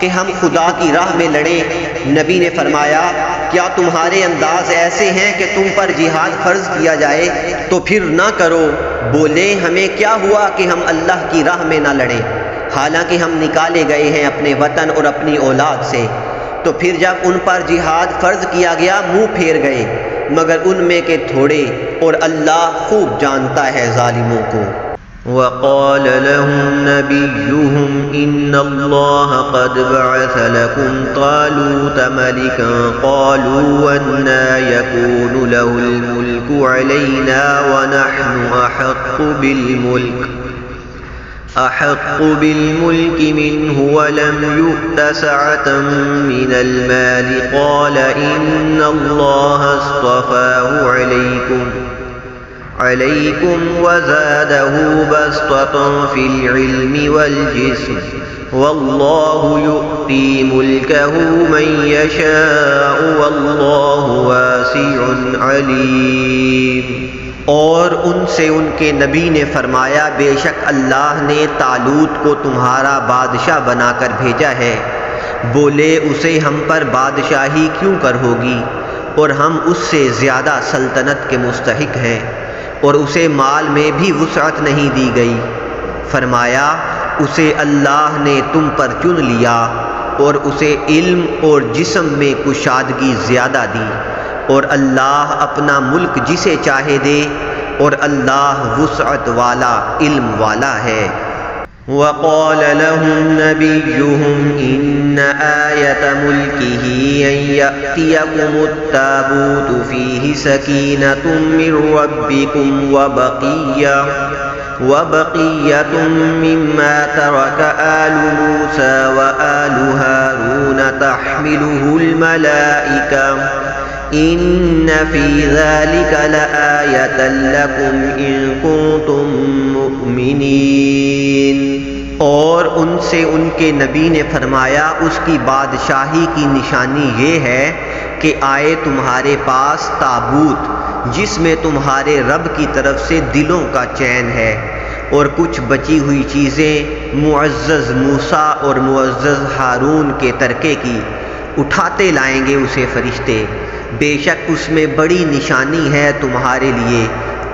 کہ ہم خدا کی راہ میں لڑیں؟ نبی نے فرمایا کیا تمہارے انداز ایسے ہیں کہ تم پر جہاد فرض کیا جائے تو پھر نہ کرو؟ بولے ہمیں کیا ہوا کہ ہم اللہ کی راہ میں نہ لڑیں، حالانکہ ہم نکالے گئے ہیں اپنے وطن اور اپنی اولاد سے۔ تو پھر جب ان پر جہاد فرض کیا گیا منہ پھیر گئے، مگر ان میں کے تھوڑے، اور اللہ خوب جانتا ہے ظالموں کو۔ وقال لهم نبيهم إن الله قد بعث لكم طالوت ملكا قالوا أنى يكون له الملك علينا ونحن أحق بالملك منه ولم يؤت سعة من المال قال إن الله اصطفاه عليكم وزاده بسطة في العلم والجسم والله يؤتي ملكه من يشاء والله واسع عليم۔ اور ان سے ان کے نبی نے فرمایا بے شک اللہ نے طالوت کو تمہارا بادشاہ بنا کر بھیجا ہے۔ بولے اسے ہم پر بادشاہی کیوں کر ہوگی، اور ہم اس سے زیادہ سلطنت کے مستحق ہیں، اور اسے مال میں بھی وسعت نہیں دی گئی۔ فرمایا اسے اللہ نے تم پر چن لیا اور اسے علم اور جسم میں کشادگی زیادہ دی، اور اللہ اپنا ملک جسے چاہے دے، اور اللہ وسعت والا علم والا ہے۔ وقال لهم نبيهم إن آية ملكه أن يأتيكم التابوت فيه سكينة من ربكم وبقية مما ترك آل موسى وآل هارون تحمله الملائكة إن في ذلك لآية لكم إن كنتم مؤمنين۔ اور ان سے ان کے نبی نے فرمایا اس کی بادشاہی کی نشانی یہ ہے کہ آئے تمہارے پاس تابوت جس میں تمہارے رب کی طرف سے دلوں کا چین ہے، اور کچھ بچی ہوئی چیزیں معزز موسیٰ اور معزز ہارون کے ترکے کی، اٹھاتے لائیں گے اسے فرشتے، بے شک اس میں بڑی نشانی ہے تمہارے لیے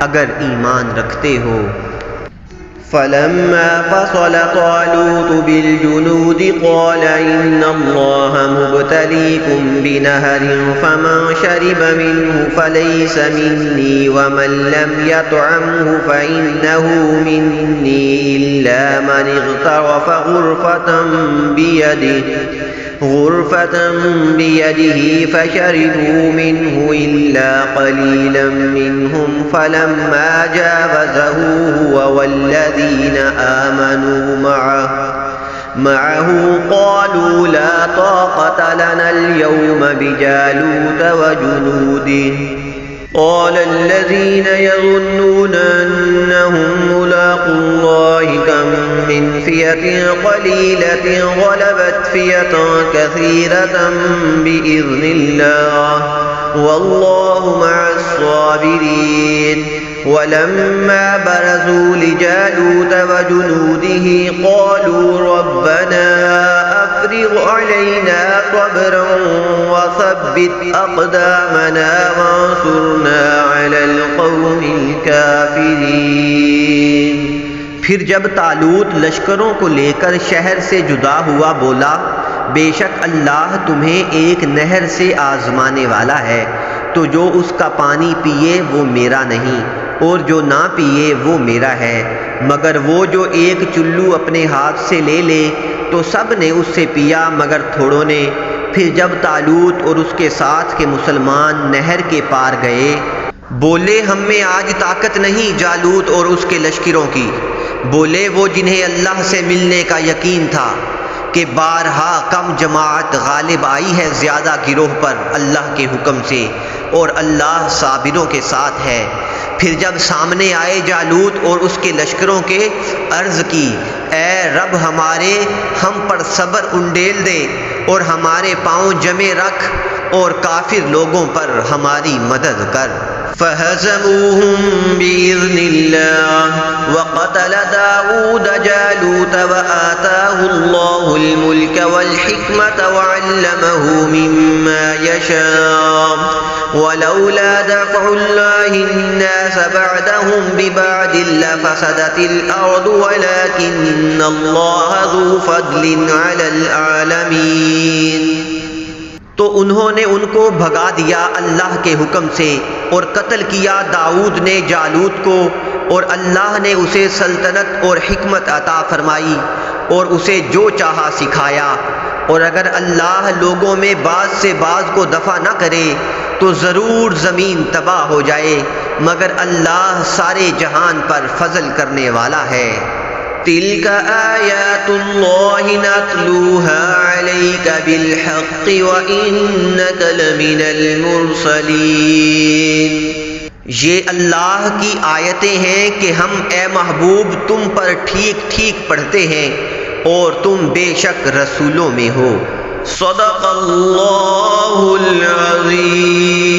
اگر ایمان رکھتے ہو۔ فلما فصل طالوت بالجنود قال إن الله مبتليكم بنهر فمن شرب منه فليس مني ومن لم يطعمه فإنه مني إلا من اغترف غرفة بيده فشربوا منه إلا قليلا منهم فلما جاوزه هو والذين آمنوا معه قالوا لا طاقة لنا اليوم بجالوت وجنوده قال الذين يظنون أنهم ملاقو الله كم من فئة قليلة غلبت فئة كثيرة بإذن الله والله مع الصابرين۔ ولما برزوا لجالوت وجنوده قالوا ربنا أفرغ علينا صبرا وثبت أقدامنا وانصرنا على القوم الكافرين۔ پھر جب طالوت لشکروں کو لے کر شہر سے جدا ہوا بولا، بے شک اللہ تمہیں ایک نہر سے آزمانے والا ہے، تو جو اس کا پانی پیے وہ میرا نہیں، اور جو نہ پیے وہ میرا ہے، مگر وہ جو ایک چلو اپنے ہاتھ سے لے لے تو سب نے اس سے پیا مگر تھوڑوں نے۔ پھر جب طالوت اور اس کے ساتھ کے مسلمان نہر کے پار گئے، بولے ہم میں آج طاقت نہیں جالوت اور اس کے لشکروں کی، بولے وہ جنہیں اللہ سے ملنے کا یقین تھا کہ بارہا کم جماعت غالب آئی ہے زیادہ گروہ پر اللہ کے حکم سے، اور اللہ صابروں کے ساتھ ہے۔ پھر جب سامنے آئے جالوت اور اس کے لشکروں کے، عرض کی اے رب ہمارے، ہم پر صبر انڈیل دے اور ہمارے پاؤں جمے رکھ اور کافر لوگوں پر ہماری مدد کر۔ فهزموهم بإذن الله وقتل داود جالوت وآتاه الله الملك والحكمة وعلمه مما يشاء ولولا دفع الله الناس بعدهم ببعض لفسدت الأرض ولكن الله ذو فضل على العالمين۔ تو انہوں نے ان کو بھگا دیا اللہ کے حکم سے، اور قتل کیا داؤد نے جالوت کو، اور اللہ نے اسے سلطنت اور حکمت عطا فرمائی اور اسے جو چاہا سکھایا، اور اگر اللہ لوگوں میں بعض سے بعض کو دفع نہ کرے تو ضرور زمین تباہ ہو جائے، مگر اللہ سارے جہان پر فضل کرنے والا ہے۔ تلك آیات اللہ نتلوها علیک بالحق وإنک لمن المرسلین۔ یہ اللہ کی آیتیں ہیں کہ ہم اے محبوب تم پر ٹھیک ٹھیک پڑھتے ہیں اور تم بے شک رسولوں میں ہو۔ صدق اللہ العظیم۔